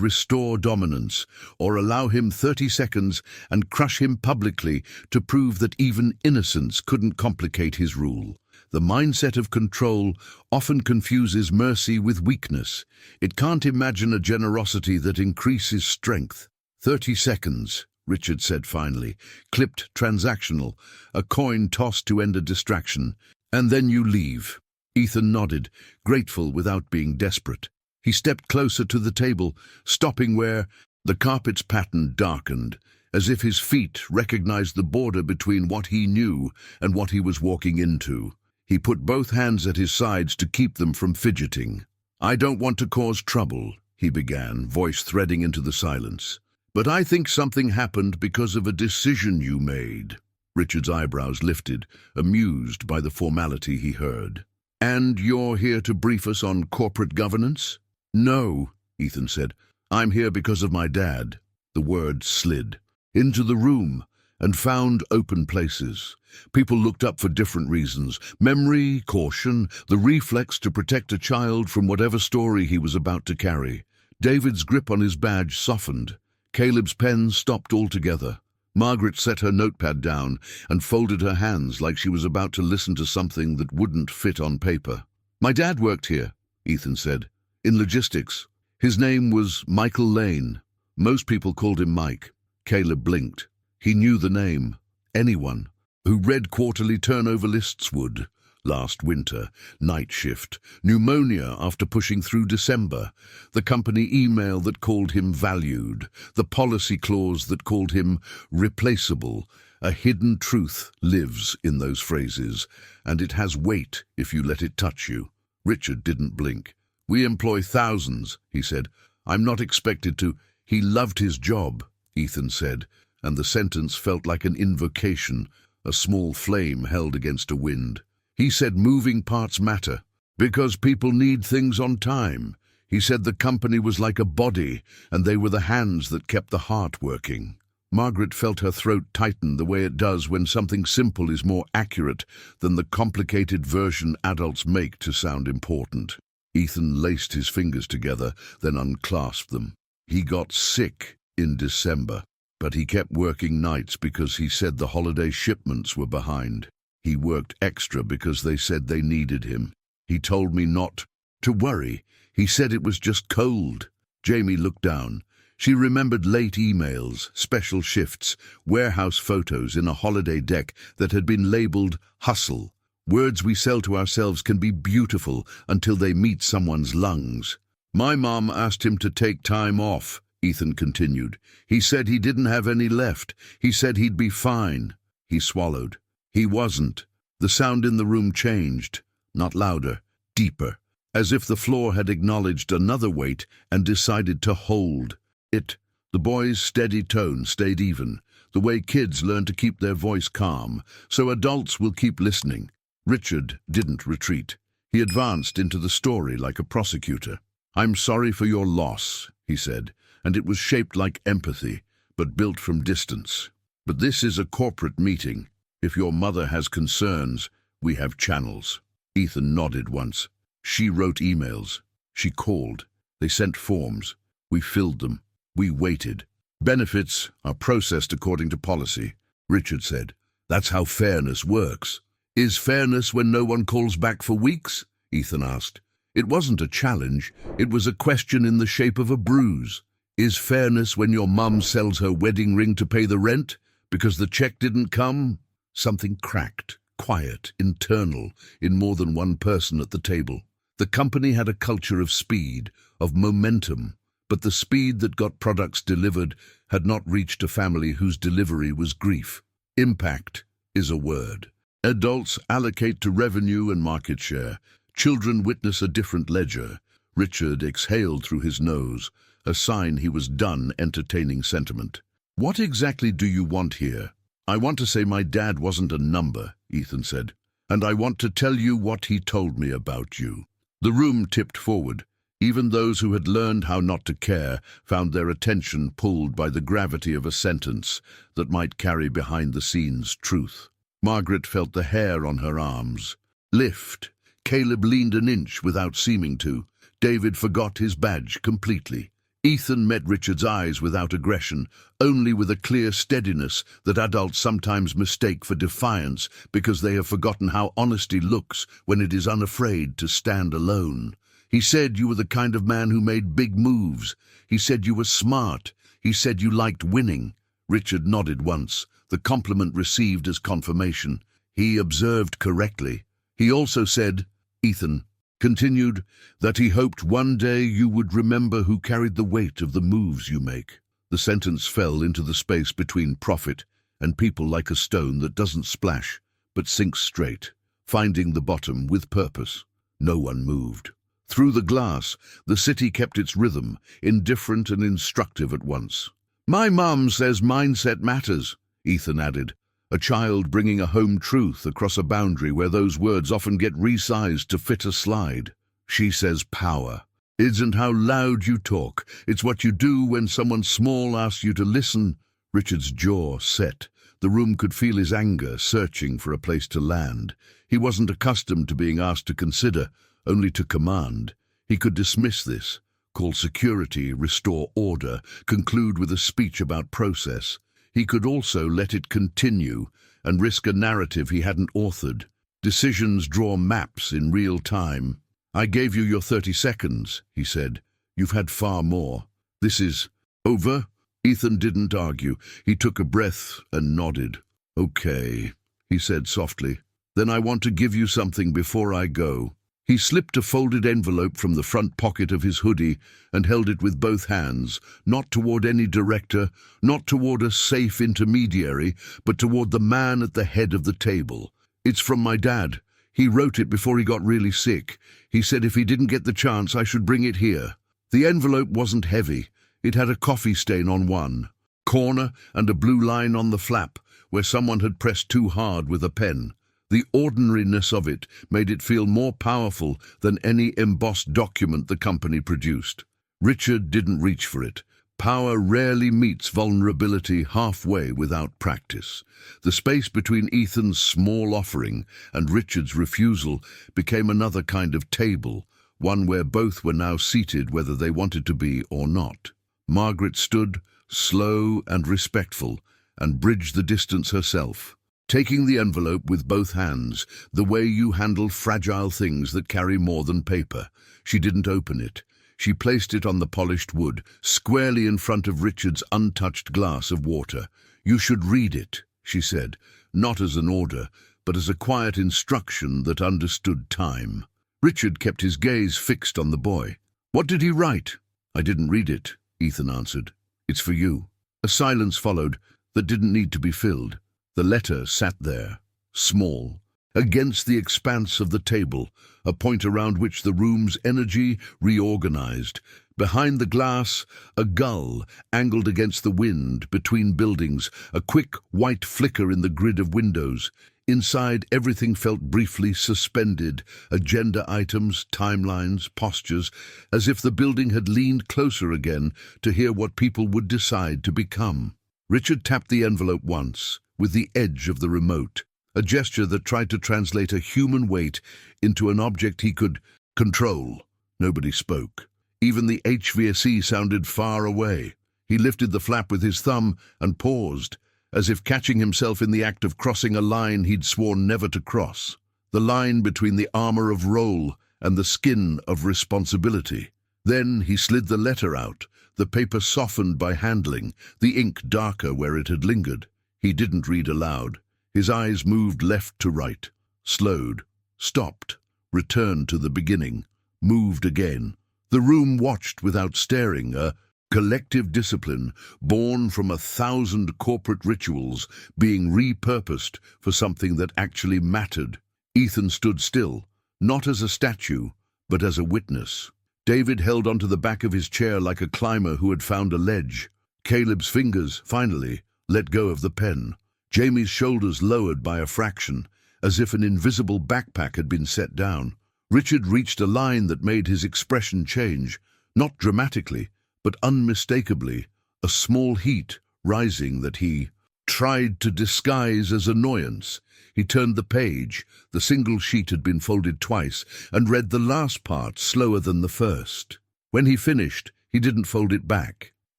restore dominance, or allow him 30 seconds and crush him publicly to prove that even innocence couldn't complicate his rule. The mindset of control often confuses mercy with weakness. It can't imagine a generosity that increases strength. 30 seconds, Richard said finally. Clipped transactional, a coin tossed to end a distraction. And then you leave. Ethan nodded, grateful without being desperate. He stepped closer to the table, stopping where the carpet's pattern darkened, as if his feet recognized the border between what he knew and what he was walking into. He put both hands at his sides to keep them from fidgeting. "I don't want to cause trouble," he began, voice threading into the silence. "But I think something happened because of a decision you made." Richard's eyebrows lifted, amused by the formality he heard. "And you're here to brief us on corporate governance?" "No," Ethan said. "I'm here because of my dad." The word slid into the room and found open places. People looked up for different reasons: memory, caution, the reflex to protect a child from whatever story he was about to carry. David's grip on his badge softened. Caleb's pen stopped altogether. Margaret set her notepad down and folded her hands like she was about to listen to something that wouldn't fit on paper. "My dad worked here," Ethan said, "in logistics. His name was Michael Lane. Most people called him Mike." Caleb blinked. He knew the name. Anyone who read quarterly turnover lists would. Last winter, night shift, pneumonia after pushing through December, the company email that called him valued, the policy clause that called him replaceable. A hidden truth lives in those phrases, and it has weight if you let it touch you. Richard didn't blink. "We employ thousands," he said. "I'm not expected to." "He loved his job," Ethan said, and the sentence felt like an invocation, a small flame held against a wind. He said moving parts matter, because people need things on time. He said the company was like a body, and they were the hands that kept the heart working. Margaret felt her throat tighten the way it does when something simple is more accurate than the complicated version adults make to sound important. Ethan laced his fingers together, then unclasped them. He got sick in December, but he kept working nights because he said the holiday shipments were behind. He worked extra because they said they needed him. He told me not to worry. He said it was just cold. Jamie looked down. She remembered late emails, special shifts, warehouse photos in a holiday deck that had been labeled hustle. Words we sell to ourselves can be beautiful until they meet someone's lungs. "My mom asked him to take time off," Ethan continued. "He said he didn't have any left. He said he'd be fine." He swallowed. He wasn't. The sound in the room changed, not louder, deeper, as if the floor had acknowledged another weight and decided to hold it. The boy's steady tone stayed even, the way kids learn to keep their voice calm, so adults will keep listening. Richard didn't retreat. He advanced into the story like a prosecutor. "I'm sorry for your loss," he said, and it was shaped like empathy, but built from distance. "But this is a corporate meeting. If your mother has concerns, we have channels." Ethan nodded once. "She wrote emails. She called. They sent forms. We filled them. We waited. Benefits are processed according to policy," Richard said. "That's how fairness works." "Is fairness when no one calls back for weeks?" Ethan asked. It wasn't a challenge. It was a question in the shape of a bruise. "Is fairness when your mum sells her wedding ring to pay the rent because the check didn't come?" Something cracked, quiet, internal, in more than one person at the table. The company had a culture of speed, of momentum, but the speed that got products delivered had not reached a family whose delivery was grief. Impact is a word. Adults allocate to revenue and market share. Children witness a different ledger. Richard exhaled through his nose, a sign he was done entertaining sentiment. "What exactly do you want here?" "I want to say my dad wasn't a number," Ethan said, "and I want to tell you what he told me about you." The room tipped forward. Even those who had learned how not to care found their attention pulled by the gravity of a sentence that might carry behind-the-scenes truth. Margaret felt the hair on her arms lift. Caleb leaned an inch without seeming to. David forgot his badge completely. Ethan met Richard's eyes without aggression, only with a clear steadiness that adults sometimes mistake for defiance because they have forgotten how honesty looks when it is unafraid to stand alone. He said you were the kind of man who made big moves. He said you were smart. He said you liked winning. Richard nodded once, the compliment received as confirmation. He observed correctly. He also said, Ethan continued, that he hoped one day you would remember who carried the weight of the moves you make. The sentence fell into the space between profit and people like a stone that doesn't splash, but sinks straight, finding the bottom with purpose. No one moved. Through the glass, the city kept its rhythm, indifferent and instructive at once. My mum says mindset matters, Ethan added, a child bringing a home truth across a boundary where those words often get resized to fit a slide. She says power isn't how loud you talk, it's what you do when someone small asks you to listen. Richard's jaw set. The room could feel his anger, searching for a place to land. He wasn't accustomed to being asked to consider, only to command. He could dismiss this, call security, restore order, conclude with a speech about process. He could also let it continue and risk a narrative he hadn't authored. Decisions draw maps in real time. I gave you your 30 seconds, he said. You've had far more. This is over? Ethan didn't argue. He took a breath and nodded. Okay, he said softly. Then I want to give you something before I go. He slipped a folded envelope from the front pocket of his hoodie and held it with both hands, not toward any director, not toward a safe intermediary, but toward the man at the head of the table. It's from my dad. He wrote it before he got really sick. He said if he didn't get the chance, I should bring it here. The envelope wasn't heavy. It had a coffee stain on one corner and a blue line on the flap, where someone had pressed too hard with a pen. The ordinariness of it made it feel more powerful than any embossed document the company produced. Richard didn't reach for it. Power rarely meets vulnerability halfway without practice. The space between Ethan's small offering and Richard's refusal became another kind of table, one where both were now seated whether they wanted to be or not. Margaret stood, slow and respectful, and bridged the distance herself. Taking the envelope with both hands, the way you handle fragile things that carry more than paper. She didn't open it. She placed it on the polished wood, squarely in front of Richard's untouched glass of water. You should read it, she said, not as an order, but as a quiet instruction that understood time. Richard kept his gaze fixed on the boy. What did he write? I didn't read it, Ethan answered. It's for you. A silence followed that didn't need to be filled. The letter sat there, small, against the expanse of the table, a point around which the room's energy reorganized. Behind the glass, a gull angled against the wind between buildings, a quick white flicker in the grid of windows. Inside, everything felt briefly suspended, agenda items, timelines, postures, as if the building had leaned closer again to hear what people would decide to become. Richard tapped the envelope once, with the edge of the remote, a gesture that tried to translate a human weight into an object he could control. Nobody spoke. Even the HVAC sounded far away. He lifted the flap with his thumb and paused, as if catching himself in the act of crossing a line he'd sworn never to cross. The line between the armor of role and the skin of responsibility. Then he slid the letter out, the paper softened by handling, the ink darker where it had lingered. He didn't read aloud. His eyes moved left to right, slowed, stopped, returned to the beginning, moved again. The room watched without staring, a collective discipline born from 1,000 corporate rituals being repurposed for something that actually mattered. Ethan stood still, not as a statue, but as a witness. David held onto the back of his chair like a climber who had found a ledge. Caleb's fingers, finally, let go of the pen. Jamie's shoulders lowered by a fraction, as if an invisible backpack had been set down. Richard reached a line that made his expression change, not dramatically, but unmistakably, a small heat rising that he tried to disguise as annoyance. He turned the page, the single sheet had been folded twice, and read the last part slower than the first. When he finished, He didn't fold it back.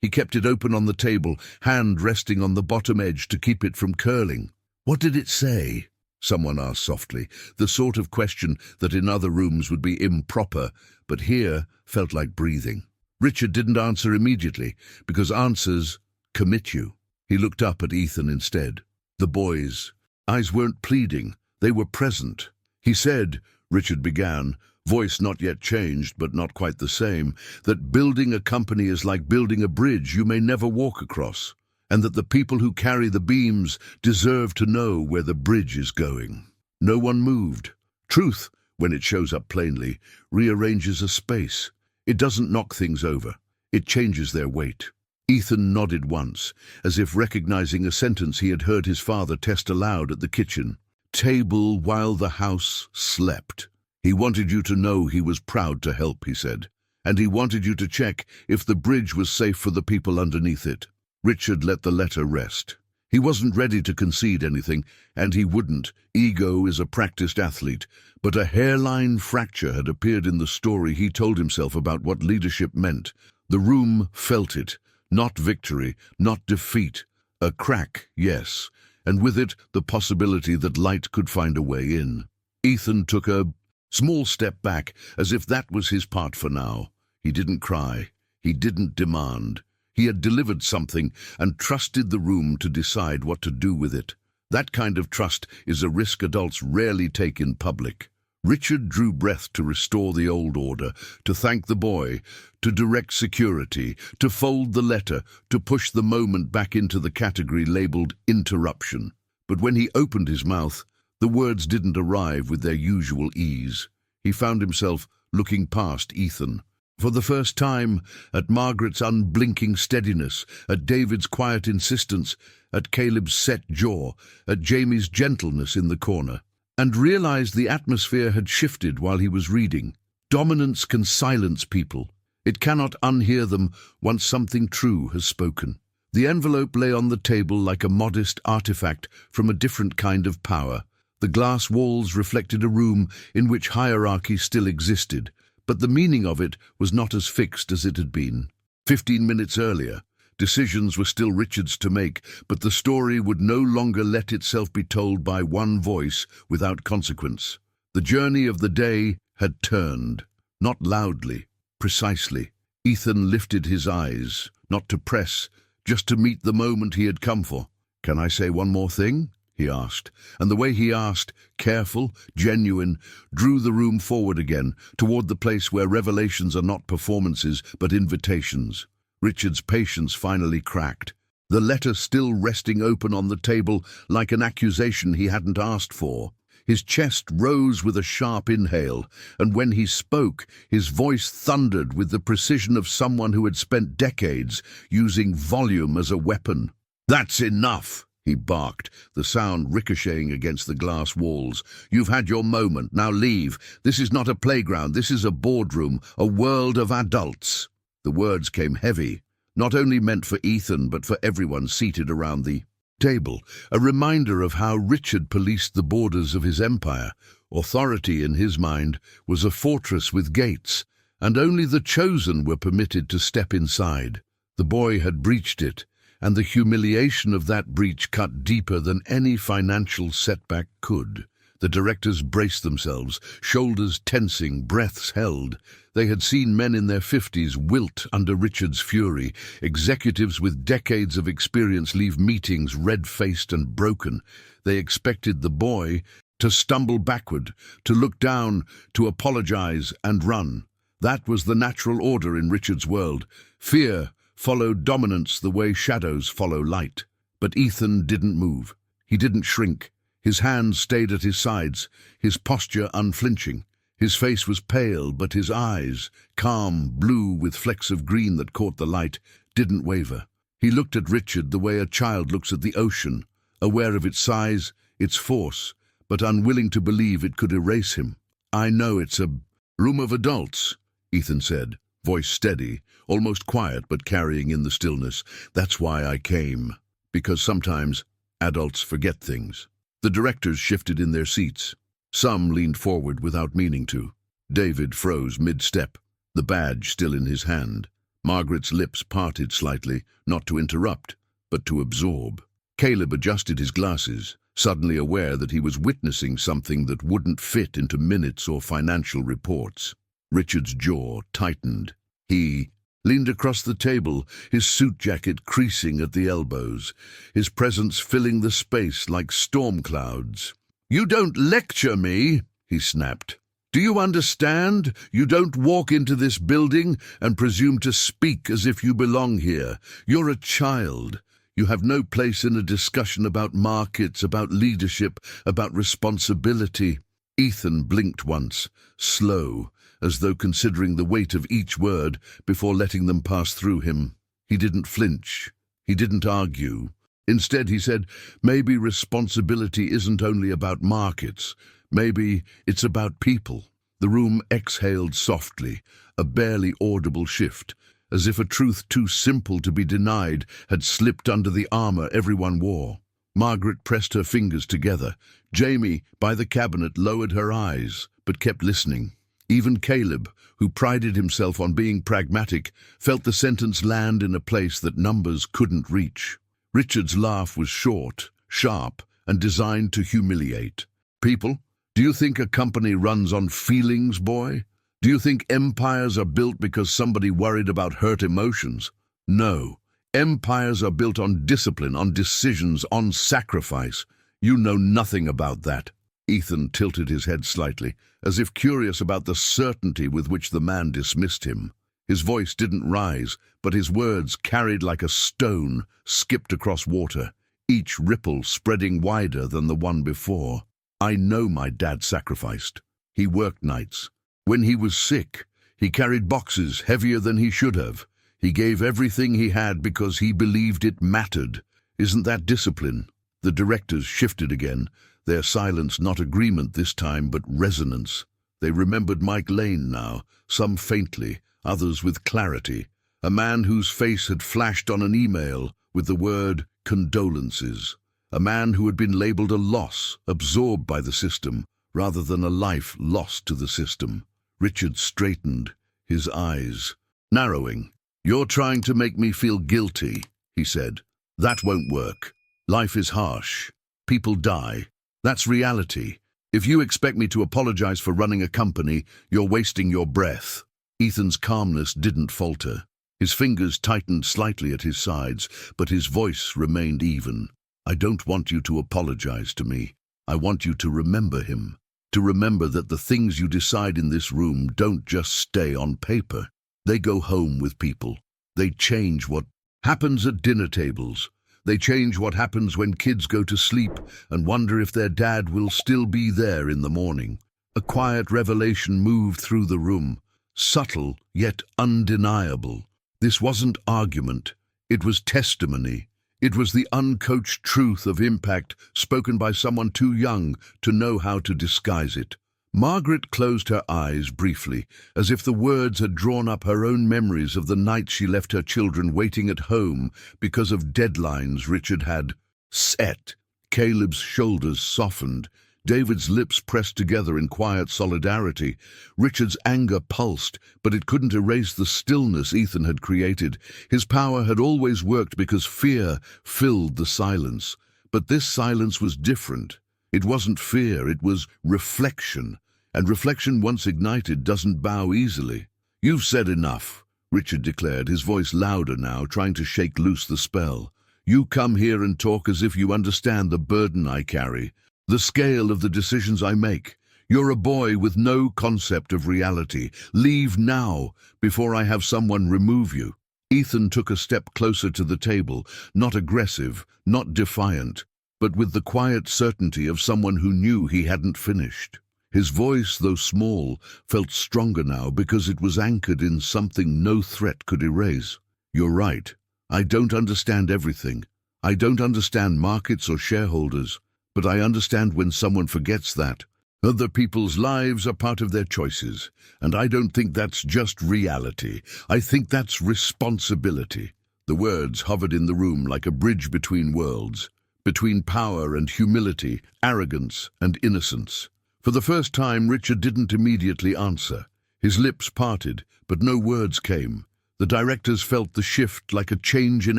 He kept it open on the table, hand resting on the bottom edge to keep it from curling. "What did it say?" someone asked softly, the sort of question that in other rooms would be improper, but here felt like breathing. Richard didn't answer immediately, because answers commit you. He looked up at Ethan instead. The boy's eyes weren't pleading, they were present. "He said," Richard began, voice not yet changed but not quite the same, "that building a company is like building a bridge you may never walk across, and that the people who carry the beams deserve to know where the bridge is going." No one moved. Truth, when it shows up plainly, rearranges a space. It doesn't knock things over. It changes their weight. Ethan nodded once, as if recognizing a sentence he had heard his father test aloud at the kitchen table while the house slept. "He wanted you to know he was proud to help," he said, "and he wanted you to check if the bridge was safe for the people underneath it." Richard let the letter rest. He wasn't ready to concede anything, and he wouldn't. Ego is a practiced athlete, but a hairline fracture had appeared in the story he told himself about what leadership meant. The room felt it. Not victory, not defeat. A crack, yes, and with it the possibility that light could find a way in. Ethan took a small step back, as if that was his part for now. He didn't cry. He didn't demand. He had delivered something and trusted the room to decide what to do with it. That kind of trust is a risk adults rarely take in public. Richard drew breath to restore the old order, to thank the boy, to direct security, to fold the letter, to push the moment back into the category labeled interruption. But when he opened his mouth, the words didn't arrive with their usual ease. He found himself looking past Ethan. For the first time, at Margaret's unblinking steadiness, at David's quiet insistence, at Caleb's set jaw, at Jamie's gentleness in the corner, and realized the atmosphere had shifted while he was reading. Dominance can silence people. It cannot unhear them once something true has spoken. The envelope lay on the table like a modest artifact from a different kind of power. The glass walls reflected a room in which hierarchy still existed, but the meaning of it was not as fixed as it had been. 15 minutes earlier, decisions were still Richard's to make, but the story would no longer let itself be told by one voice without consequence. The journey of the day had turned, not loudly, precisely. Ethan lifted his eyes, not to press, just to meet the moment he had come for. "Can I say one more thing?" he asked, and the way he asked, careful, genuine, drew the room forward again, toward the place where revelations are not performances but invitations. Richard's patience finally cracked. The letter still resting open on the table like an accusation he hadn't asked for. His chest rose with a sharp inhale, and when he spoke, his voice thundered with the precision of someone who had spent decades using volume as a weapon. "That's enough!" he barked, the sound ricocheting against the glass walls. "You've had your moment, now leave. This is not a playground, this is a boardroom, a world of adults." The words came heavy, not only meant for Ethan but for everyone seated around the table, a reminder of how Richard policed the borders of his empire. Authority, in his mind, was a fortress with gates, and only the chosen were permitted to step inside. The boy had breached it, and the humiliation of that breach cut deeper than any financial setback could. The directors braced themselves, shoulders tensing, breaths held. They had seen men in their 50s wilt under Richard's fury, executives with decades of experience leave meetings red-faced and broken. They expected the boy to stumble backward, to look down, to apologize and run. That was the natural order in Richard's world. Fear followed dominance the way shadows follow light. But Ethan didn't move. He didn't shrink. His hands stayed at his sides, his posture unflinching. His face was pale, but his eyes, calm, blue with flecks of green that caught the light, didn't waver. He looked at Richard the way a child looks at the ocean, aware of its size, its force, but unwilling to believe it could erase him. "I know it's a room of adults," Ethan said, voice steady, almost quiet but carrying in the stillness. "That's why I came. Because sometimes adults forget things." The directors shifted in their seats. Some leaned forward without meaning to. David froze mid-step, the badge still in his hand. Margaret's lips parted slightly, not to interrupt, but to absorb. Caleb adjusted his glasses, suddenly aware that he was witnessing something that wouldn't fit into minutes or financial reports. Richard's jaw tightened. He leaned across the table, his suit jacket creasing at the elbows, his presence filling the space like storm clouds. "You don't lecture me," he snapped. "Do you understand? You don't walk into this building and presume to speak as if you belong here. You're a child. You have no place in a discussion about markets, about leadership, about responsibility." Ethan blinked once, slow, as though considering the weight of each word before letting them pass through him. He didn't flinch. He didn't argue. Instead, he said, "Maybe responsibility isn't only about markets. Maybe it's about people." The room exhaled softly, a barely audible shift, as if a truth too simple to be denied had slipped under the armor everyone wore. Margaret pressed her fingers together. Jamie, by the cabinet, lowered her eyes, but kept listening. Even Caleb, who prided himself on being pragmatic, felt the sentence land in a place that numbers couldn't reach. Richard's laugh was short, sharp, and designed to humiliate. "People? Do you think a company runs on feelings, boy? Do you think empires are built because somebody worried about hurt emotions? No. Empires are built on discipline, on decisions, on sacrifice. You know nothing about that." Ethan tilted his head slightly, as if curious about the certainty with which the man dismissed him. His voice didn't rise, but his words, carried like a stone, skipped across water, each ripple spreading wider than the one before. "I know my dad sacrificed. He worked nights. When he was sick, he carried boxes heavier than he should have. He gave everything he had because he believed it mattered. Isn't that discipline?" The directors shifted again, their silence not agreement this time, but resonance. They remembered Mike Lane now, some faintly, others with clarity, a man whose face had flashed on an email with the word condolences, a man who had been labeled a loss, absorbed by the system, rather than a life lost to the system. Richard straightened, his eyes narrowing. "You're trying to make me feel guilty," he said. "That won't work. Life is harsh. People die. That's reality. If you expect me to apologize for running a company, you're wasting your breath." Ethan's calmness didn't falter. His fingers tightened slightly at his sides, but his voice remained even. "I don't want you to apologize to me. I want you to remember him. To remember that the things you decide in this room don't just stay on paper. They go home with people. They change what happens at dinner tables. They change what happens when kids go to sleep and wonder if their dad will still be there in the morning." A quiet revelation moved through the room, subtle yet undeniable. This wasn't argument. It was testimony. It was the uncoached truth of impact spoken by someone too young to know how to disguise it. Margaret closed her eyes briefly, as if the words had drawn up her own memories of the night she left her children waiting at home because of deadlines Richard had set. Caleb's shoulders softened. David's lips pressed together in quiet solidarity. Richard's anger pulsed, but it couldn't erase the stillness Ethan had created. His power had always worked because fear filled the silence. But this silence was different. It wasn't fear, it was reflection. And reflection, once ignited, doesn't bow easily. "You've said enough," Richard declared, his voice louder now, trying to shake loose the spell. "You come here and talk as if you understand the burden I carry, the scale of the decisions I make. You're a boy with no concept of reality. Leave now, before I have someone remove you." Ethan took a step closer to the table, not aggressive, not defiant, but with the quiet certainty of someone who knew he hadn't finished. His voice, though small, felt stronger now because it was anchored in something no threat could erase. "You're right. I don't understand everything. I don't understand markets or shareholders, but I understand when someone forgets that. Other people's lives are part of their choices, and I don't think that's just reality. I think that's responsibility." The words hovered in the room like a bridge between worlds, between power and humility, arrogance and innocence. For the first time, Richard didn't immediately answer. His lips parted, but no words came. The directors felt the shift like a change in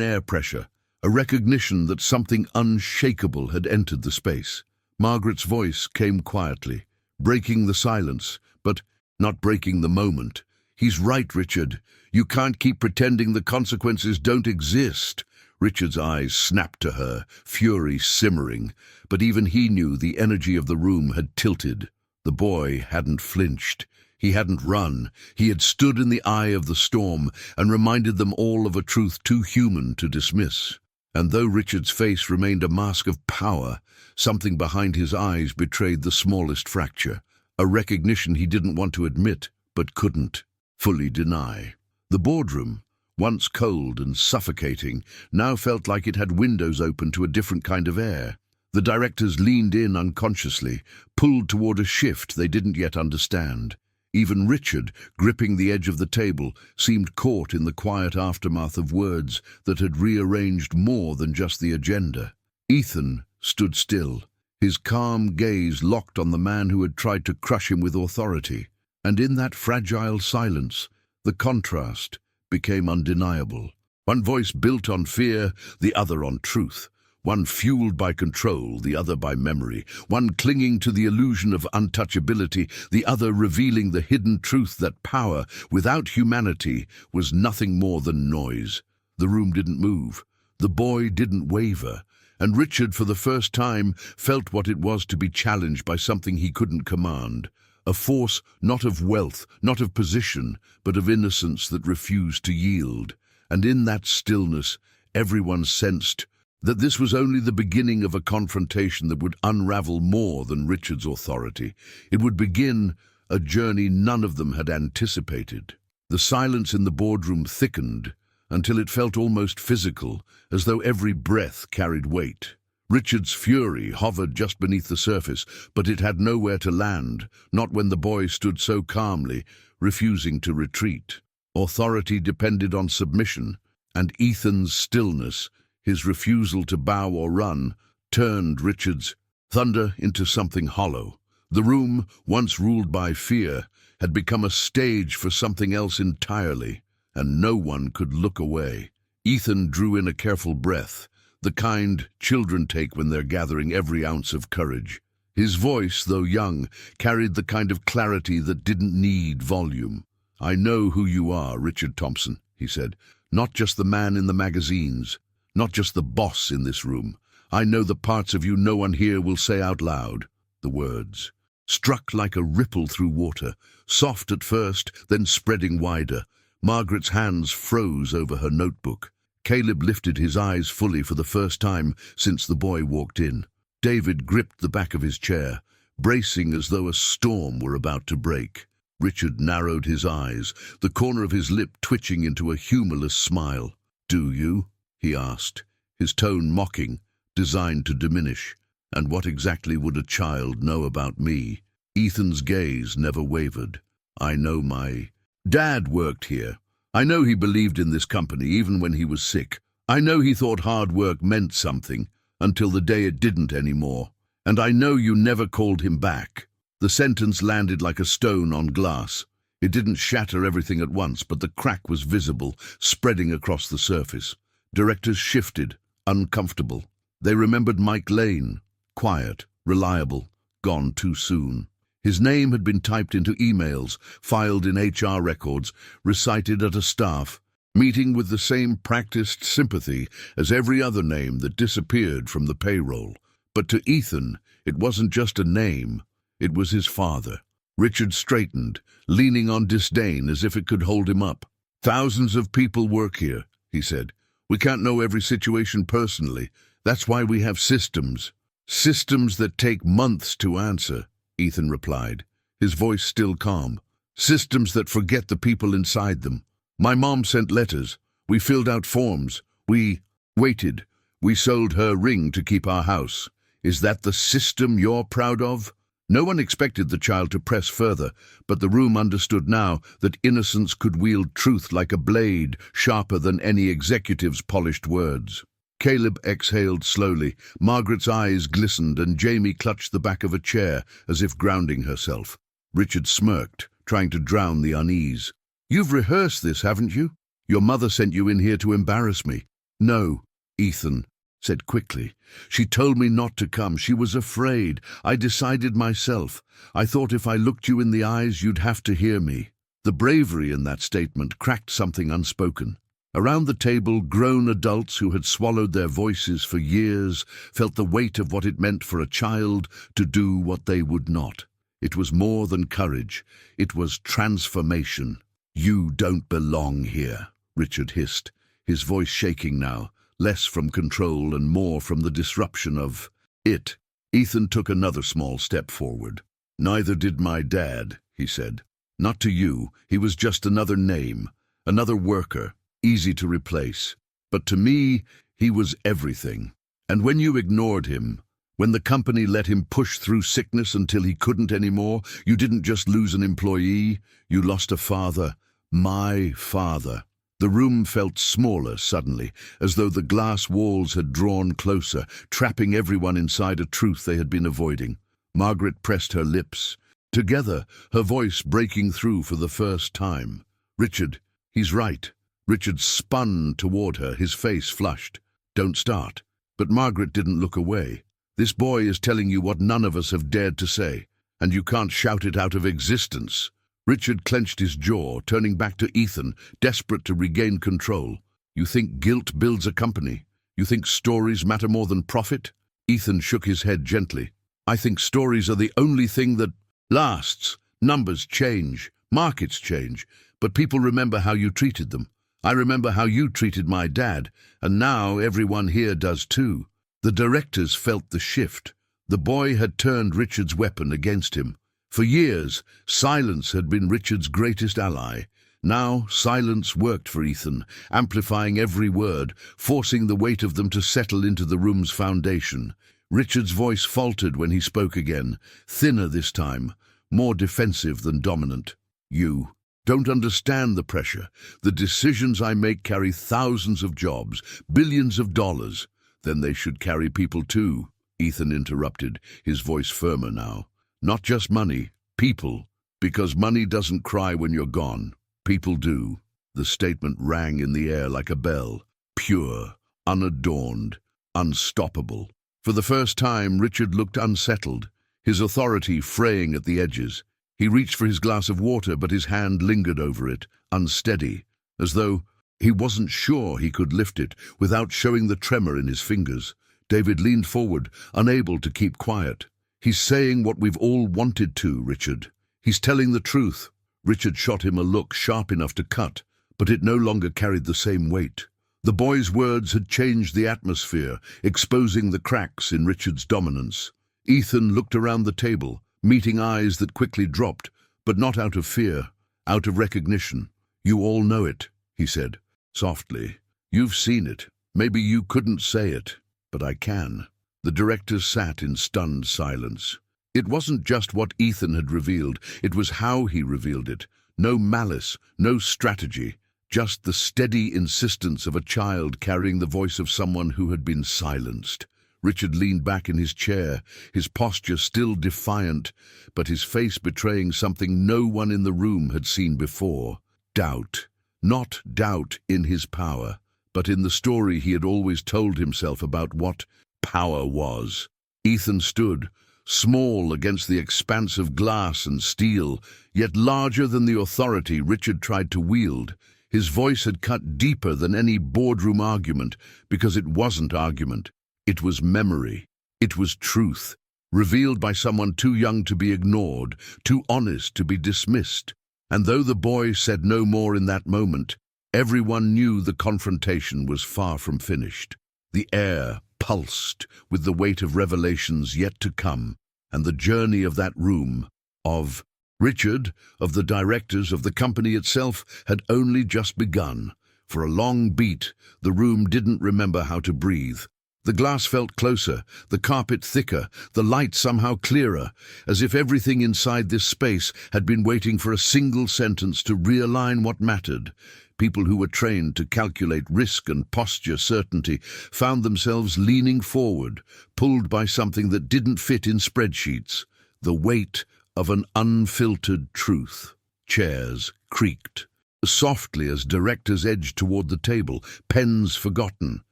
air pressure, a recognition that something unshakable had entered the space. Margaret's voice came quietly, breaking the silence, but not breaking the moment. "He's right, Richard. You can't keep pretending the consequences don't exist." Richard's eyes snapped to her, fury simmering, but even he knew the energy of the room had tilted. The boy hadn't flinched. He hadn't run. He had stood in the eye of the storm and reminded them all of a truth too human to dismiss. And though Richard's face remained a mask of power, something behind his eyes betrayed the smallest fracture, a recognition he didn't want to admit, but couldn't fully deny. The boardroom, once cold and suffocating, now felt like it had windows open to a different kind of air. The directors leaned in unconsciously, pulled toward a shift they didn't yet understand. Even Richard, gripping the edge of the table, seemed caught in the quiet aftermath of words that had rearranged more than just the agenda. Ethan stood still, his calm gaze locked on the man who had tried to crush him with authority. And in that fragile silence, the contrast became undeniable. One voice built on fear, the other on truth. One fueled by control, the other by memory. One clinging to the illusion of untouchability, the other revealing the hidden truth that power, without humanity, was nothing more than noise. The room didn't move. The boy didn't waver. And Richard, for the first time, felt what it was to be challenged by something he couldn't command. A force not of wealth, not of position, but of innocence that refused to yield. And in that stillness, everyone sensed that this was only the beginning of a confrontation that would unravel more than Richard's authority. It would begin a journey none of them had anticipated. The silence in the boardroom thickened until it felt almost physical, as though every breath carried weight. Richard's fury hovered just beneath the surface, but it had nowhere to land, not when the boy stood so calmly, refusing to retreat. Authority depended on submission, and Ethan's stillness, his refusal to bow or run, turned Richard's thunder into something hollow. The room, once ruled by fear, had become a stage for something else entirely, and no one could look away. Ethan drew in a careful breath, the kind children take when they're gathering every ounce of courage. His voice, though young, carried the kind of clarity that didn't need volume. "I know who you are, Richard Thompson," he said. "Not just the man in the magazines, not just the boss in this room. I know the parts of you no one here will say out loud." The words struck like a ripple through water, soft at first, then spreading wider. Margaret's hands froze over her notebook. Caleb lifted his eyes fully for the first time since the boy walked in. David gripped the back of his chair, bracing as though a storm were about to break. Richard narrowed his eyes, the corner of his lip twitching into a humorless smile. "Do you?" he asked, his tone mocking, designed to diminish. "And what exactly would a child know about me?" Ethan's gaze never wavered. "I know my dad worked here. I know he believed in this company even when he was sick. I know he thought hard work meant something, until the day it didn't anymore. And I know you never called him back." The sentence landed like a stone on glass. It didn't shatter everything at once, but the crack was visible, spreading across the surface. Directors shifted, uncomfortable. They remembered Mike Lane, quiet, reliable, gone too soon. His name had been typed into emails, filed in HR records, recited at a staff meeting with the same practiced sympathy as every other name that disappeared from the payroll. But to Ethan, it wasn't just a name, it was his father. Richard straightened, leaning on disdain as if it could hold him up. "Thousands of people work here," he said. "We can't know every situation personally. That's why we have systems." "Systems that take months to answer," Ethan replied, his voice still calm. "Systems that forget the people inside them. My mom sent letters. We filled out forms. We waited. We sold her ring to keep our house. Is that the system you're proud of?" No one expected the child to press further, but the room understood now that innocence could wield truth like a blade, sharper than any executive's polished words. Caleb exhaled slowly. Margaret's eyes glistened, and Jamie clutched the back of a chair as if grounding herself. Richard smirked, trying to drown the unease. "You've rehearsed this, haven't you?" Your mother sent you in here to embarrass me." "No," Ethan said quickly. "She told me not to come. She was afraid. I decided myself. I thought if I looked you in the eyes, you'd have to hear me." The bravery in that statement cracked something unspoken. Around the table, grown adults who had swallowed their voices for years felt the weight of what it meant for a child to do what they would not. It was more than courage. It was transformation. "You don't belong here," Richard hissed, his voice shaking now, less from control and more from the disruption of it. Ethan took another small step forward. "Neither did my dad," he said. "Not to you. He was just another name, another worker, easy to replace. But to me, he was everything. And when you ignored him, when the company let him push through sickness until he couldn't anymore, you didn't just lose an employee, you lost a father. My father." The room felt smaller suddenly, as though the glass walls had drawn closer, trapping everyone inside a truth they had been avoiding. Margaret pressed her lips together, her voice breaking through for the first time. "Richard, he's right." Richard spun toward her, his face flushed. "Don't start." But Margaret didn't look away. "This boy is telling you what none of us have dared to say, and you can't shout it out of existence." Richard clenched his jaw, turning back to Ethan, desperate to regain control. "You think guilt builds a company? You think stories matter more than profit?" Ethan shook his head gently. "I think stories are the only thing that lasts. Numbers change, markets change, but people remember how you treated them. I remember how you treated my dad, and now everyone here does too." The directors felt the shift. The boy had turned Richard's weapon against him. For years, silence had been Richard's greatest ally. Now, silence worked for Ethan, amplifying every word, forcing the weight of them to settle into the room's foundation. Richard's voice faltered when he spoke again, thinner this time, more defensive than dominant. "You don't understand the pressure. The decisions I make carry thousands of jobs, billions of dollars. Then they should carry people too," Ethan interrupted, his voice firmer now. "Not just money, people. Because money doesn't cry when you're gone. People do." The statement rang in the air like a bell, pure, unadorned, unstoppable. For the first time, Richard looked unsettled, his authority fraying at the edges. He reached for his glass of water, but his hand lingered over it, unsteady, as though he wasn't sure he could lift it without showing the tremor in his fingers. David leaned forward, unable to keep quiet. "He's saying what we've all wanted to, Richard. He's telling the truth." Richard shot him a look sharp enough to cut, but it no longer carried the same weight. The boy's words had changed the atmosphere, exposing the cracks in Richard's dominance. Ethan looked around the table, meeting eyes that quickly dropped, but not out of fear, out of recognition. "You all know it," he said, softly. "You've seen it. Maybe you couldn't say it, but I can." The directors sat in stunned silence. It wasn't just what Ethan had revealed, it was how he revealed it. No malice, no strategy, just the steady insistence of a child carrying the voice of someone who had been silenced. Richard leaned back in his chair, his posture still defiant, but his face betraying something no one in the room had seen before. Doubt. Not doubt in his power, but in the story he had always told himself about what power was. Ethan stood, small against the expanse of glass and steel, yet larger than the authority Richard tried to wield. His voice had cut deeper than any boardroom argument, because it wasn't argument. It was memory. It was truth, revealed by someone too young to be ignored, too honest to be dismissed. And though the boy said no more in that moment, everyone knew the confrontation was far from finished. The air pulsed with the weight of revelations yet to come, and the journey of that room, of Richard, of the directors, of the company itself, had only just begun. For a long beat, the room didn't remember how to breathe. The glass felt closer, the carpet thicker, the light somehow clearer, as if everything inside this space had been waiting for a single sentence to realign what mattered. People who were trained to calculate risk and posture certainty found themselves leaning forward, pulled by something that didn't fit in spreadsheets, the weight of an unfiltered truth. Chairs creaked. softly as directors edged toward the table, pens forgotten,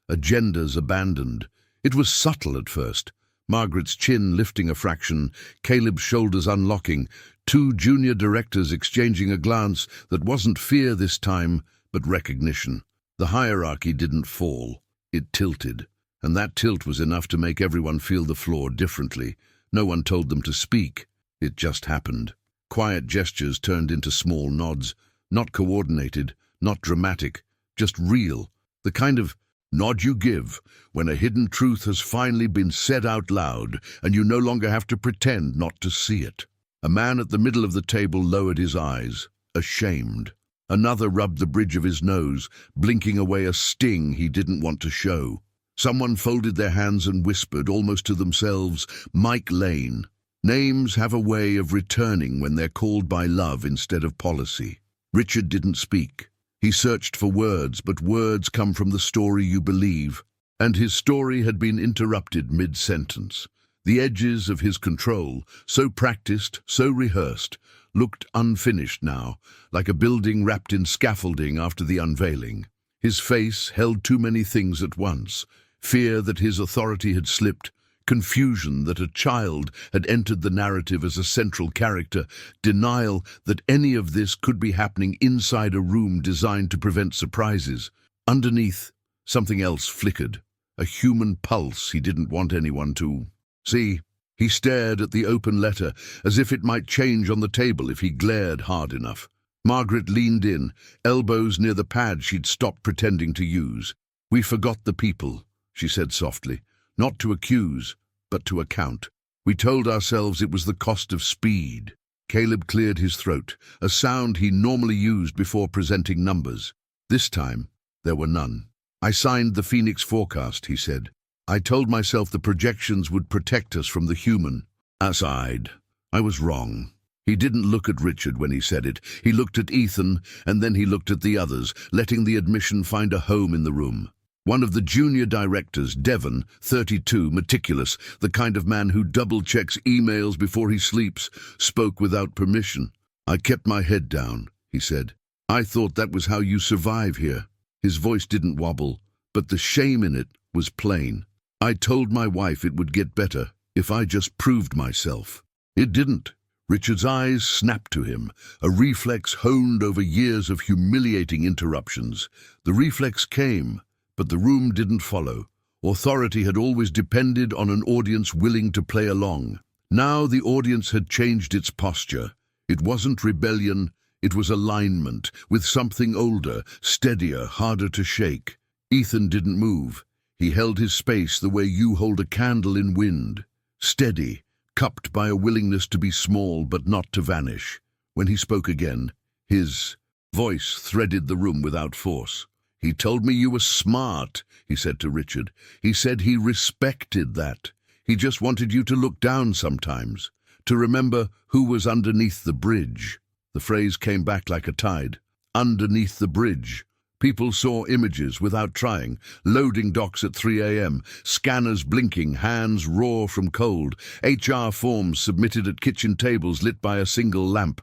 agendas abandoned. It was subtle at first, Margaret's chin lifting a fraction, Caleb's shoulders unlocking, two junior directors exchanging a glance that wasn't fear this time, but recognition. The hierarchy didn't fall, it tilted, and that tilt was enough to make everyone feel the floor differently. No one told them to speak. It just happened. Quiet gestures turned into small nods, not coordinated, not dramatic, just real, the kind of nod you give when a hidden truth has finally been said out loud and you no longer have to pretend not to see it. A man at the middle of the table lowered his eyes, ashamed. Another rubbed the bridge of his nose, blinking away a sting he didn't want to show. Someone folded their hands and whispered, almost to themselves, Mike Lane. Names have a way of returning when they're called by love instead of policy. Richard didn't speak. He searched for words, but words come from the story you believe, and his story had been interrupted mid-sentence. The edges of his control, so practiced, so rehearsed, looked unfinished now, like a building wrapped in scaffolding after the unveiling. His face held too many things at once: fear that his authority had slipped, confusion that a child had entered the narrative as a central character, denial that any of this could be happening inside a room designed to prevent surprises. Underneath, something else flickered, a human pulse he didn't want anyone to see. He stared at the open letter, as if it might change on the table if he glared hard enough. Margaret leaned in, elbows near the pad she'd stopped pretending to use. "We forgot the people," she said softly. "Not to accuse, but to account. We told ourselves it was the cost of speed." Caleb cleared his throat, a sound he normally used before presenting numbers. This time, there were none. "I signed the Phoenix forecast," he said. "I told myself the projections would protect us from the human." Aside, I was wrong. He didn't look at Richard when he said it. He looked at Ethan, and then he looked at the others, letting the admission find a home in the room. One of the junior directors, Devon, 32, meticulous, the kind of man who double-checks emails before he sleeps, spoke without permission. "I kept my head down," he said. "I thought that was how you survive here." His voice didn't wobble, but the shame in it was plain. "I told my wife it would get better if I just proved myself. It didn't." Richard's eyes snapped to him, a reflex honed over years of humiliating interruptions. The reflex came, but the room didn't follow. Authority had always depended on an audience willing to play along. Now the audience had changed its posture. It wasn't rebellion, it was alignment, with something older, steadier, harder to shake. Ethan didn't move. He held his space the way you hold a candle in wind. Steady, cupped by a willingness to be small but not to vanish. When he spoke again, his voice threaded the room without force. "He told me you were smart," he said to Richard. "He said he respected that. He just wanted you to look down sometimes, to remember who was underneath the bridge." The phrase came back like a tide. Underneath the bridge. People saw images without trying, loading docks at 3 a.m., scanners blinking, hands raw from cold, HR forms submitted at kitchen tables lit by a single lamp,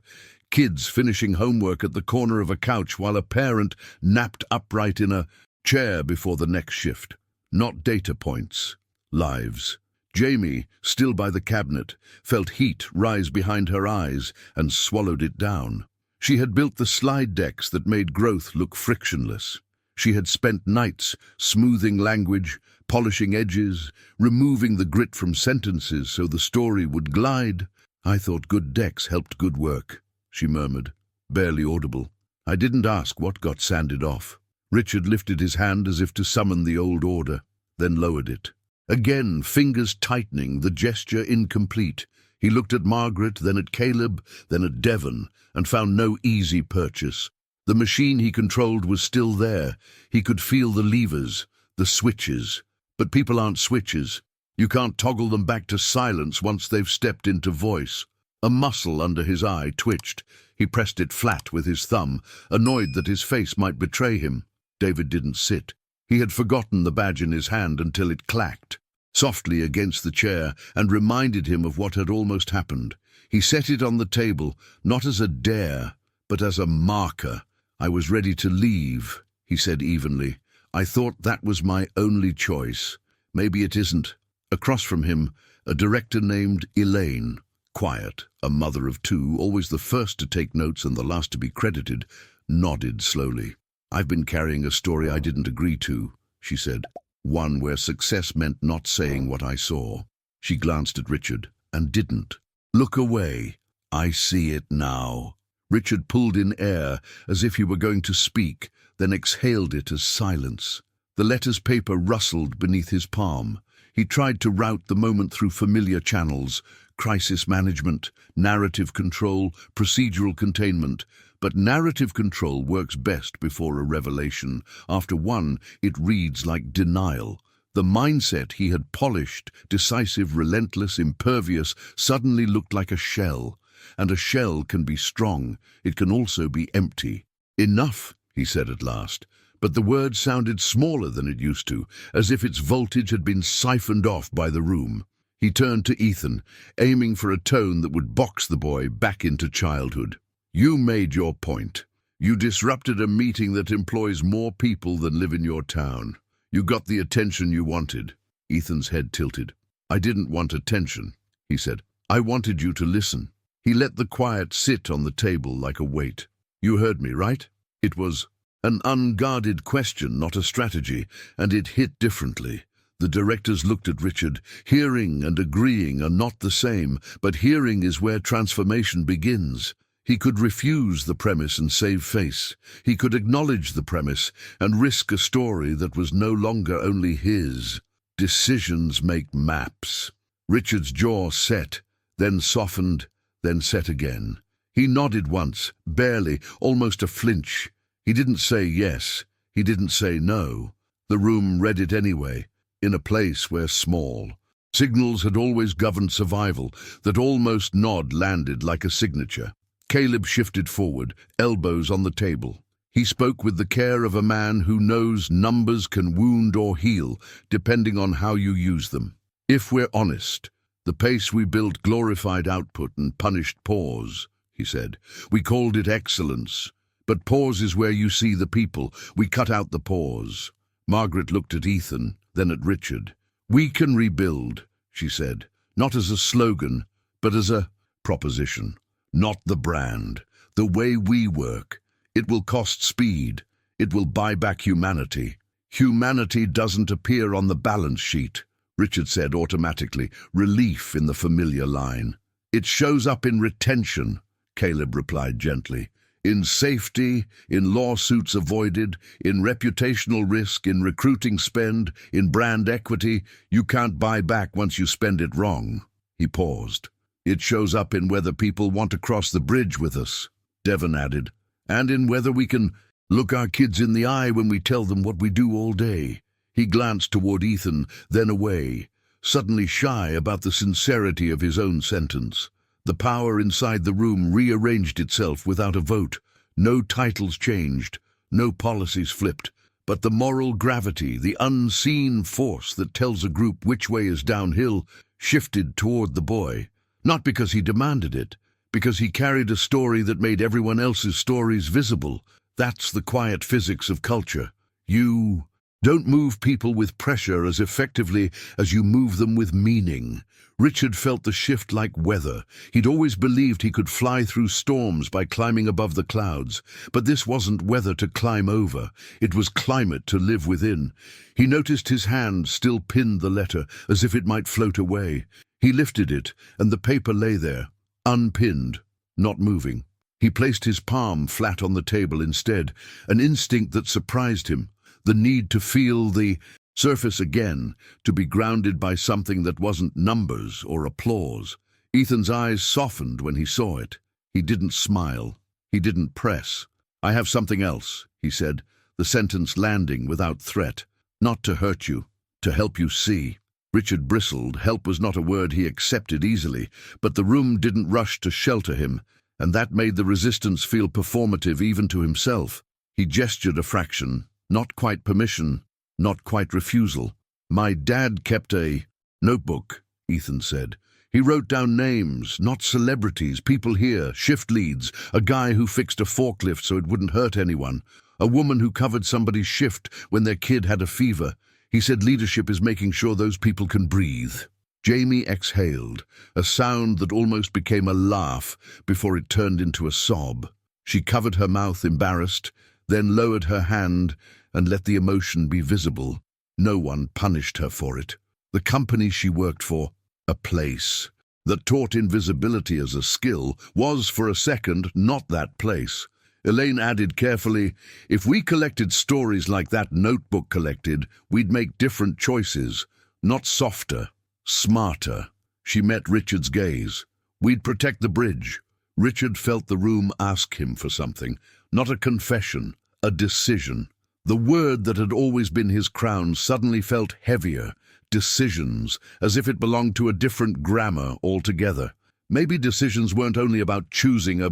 kids finishing homework at the corner of a couch while a parent napped upright in a chair before the next shift. Not data points, lives. Jamie, still by the cabinet, felt heat rise behind her eyes and swallowed it down. She had built the slide decks that made growth look frictionless. She had spent nights smoothing language, polishing edges, removing the grit from sentences so the story would glide. "I thought good decks helped good work," she murmured, barely audible. "I didn't ask what got sanded off." Richard lifted his hand as if to summon the old order, then lowered it. Again, fingers tightening, the gesture incomplete. He looked at Margaret, then at Caleb, then at Devon, and found no easy purchase. The machine he controlled was still there. He could feel the levers, the switches. But people aren't switches. You can't toggle them back to silence once they've stepped into voice. A muscle under his eye twitched. He pressed it flat with his thumb, annoyed that his face might betray him. David didn't sit. He had forgotten the badge in his hand until it clacked softly against the chair and reminded him of what had almost happened. He set it on the table, not as a dare, but as a marker, I was ready to leave, he said evenly. I thought that was my only choice. Maybe it isn't. Across from him, a director named Elaine, quiet, a mother of two, always the first to take notes and the last to be credited, nodded slowly. I've been carrying a story I didn't agree to, she said. One where success meant not saying what I saw. She glanced at Richard and didn't. Look away. I see it now. Richard pulled in air as if he were going to speak, then exhaled it as silence. The letter's paper rustled beneath his palm. He tried to route the moment through familiar channels: crisis management, narrative control, procedural containment. But narrative control works best before a revelation. After one, it reads like denial. The mindset he had polished, decisive, relentless, impervious, suddenly looked like a shell. And a shell can be strong. It can also be empty. Enough, he said at last. But the word sounded smaller than it used to, as if its voltage had been siphoned off by the room. He turned to Ethan, aiming for a tone that would box the boy back into childhood. You made your point. You disrupted a meeting that employs more people than live in your town. You got the attention you wanted. Ethan's head tilted. I didn't want attention, he said. I wanted you to listen. He let the quiet sit on the table like a weight. You heard me, right? It was an unguarded question, not a strategy, and it hit differently. The directors looked at Richard. Hearing and agreeing are not the same, but hearing is where transformation begins. He could refuse the premise and save face. He could acknowledge the premise and risk a story that was no longer only his. Decisions make maps. Richard's jaw set, then softened, then set again. He nodded once, barely, almost a flinch. He didn't say yes. He didn't say no. The room read it anyway, in a place where small signals had always governed survival. That almost nod landed like a signature. Caleb shifted forward, elbows on the table. He spoke with the care of a man who knows numbers can wound or heal, depending on how you use them. If we're honest, the pace we built glorified output and punished pause, he said. We called it excellence. But pause is where you see the people. We cut out the pause. Margaret looked at Ethan, then at Richard. We can rebuild, she said, not as a slogan, but as a proposition. Not the brand, the way we work. It will cost speed. It will buy back humanity. Humanity doesn't appear on the balance sheet, Richard said automatically, relief in the familiar line. It shows up in retention, Caleb replied gently. In safety, in lawsuits avoided, in reputational risk, in recruiting spend, in brand equity. You can't buy back once you spend it wrong. He paused. It shows up in whether people want to cross the bridge with us, Devon added, and in whether we can look our kids in the eye when we tell them what we do all day. He glanced toward Ethan, then away, suddenly shy about the sincerity of his own sentence. The power inside the room rearranged itself without a vote. No titles changed, no policies flipped, but the moral gravity, the unseen force that tells a group which way is downhill, shifted toward the boy. Not because he demanded it, because he carried a story that made everyone else's stories visible. That's the quiet physics of culture. You don't move people with pressure as effectively as you move them with meaning. Richard felt the shift like weather. He'd always believed he could fly through storms by climbing above the clouds, but this wasn't weather to climb over. It was climate to live within. He noticed his hand still pinned the letter, as if it might float away. He lifted it, and the paper lay there, unpinned, not moving. He placed his palm flat on the table instead, an instinct that surprised him, the need to feel the surface again, to be grounded by something that wasn't numbers or applause. Ethan's eyes softened when he saw it. He didn't smile. He didn't press. I have something else, he said, the sentence landing without threat. Not to hurt you, to help you see. Richard bristled. Help was not a word he accepted easily, but the room didn't rush to shelter him, and that made the resistance feel performative even to himself. He gestured a fraction, not quite permission, not quite refusal. My dad kept a notebook, Ethan said. He wrote down names, not celebrities, people here, shift leads, a guy who fixed a forklift so it wouldn't hurt anyone, a woman who covered somebody's shift when their kid had a fever. He said leadership is making sure those people can breathe. Jamie exhaled, a sound that almost became a laugh before it turned into a sob. She covered her mouth, embarrassed, then lowered her hand and let the emotion be visible. No one punished her for it. The company she worked for, a place that taught invisibility as a skill, was for a second not that place. Elaine added carefully, if we collected stories like that notebook collected, we'd make different choices, not softer, smarter. She met Richard's gaze. We'd protect the bridge. Richard felt the room ask him for something, not a confession, a decision. The word that had always been his crown suddenly felt heavier, decisions, as if it belonged to a different grammar altogether. Maybe decisions weren't only about choosing a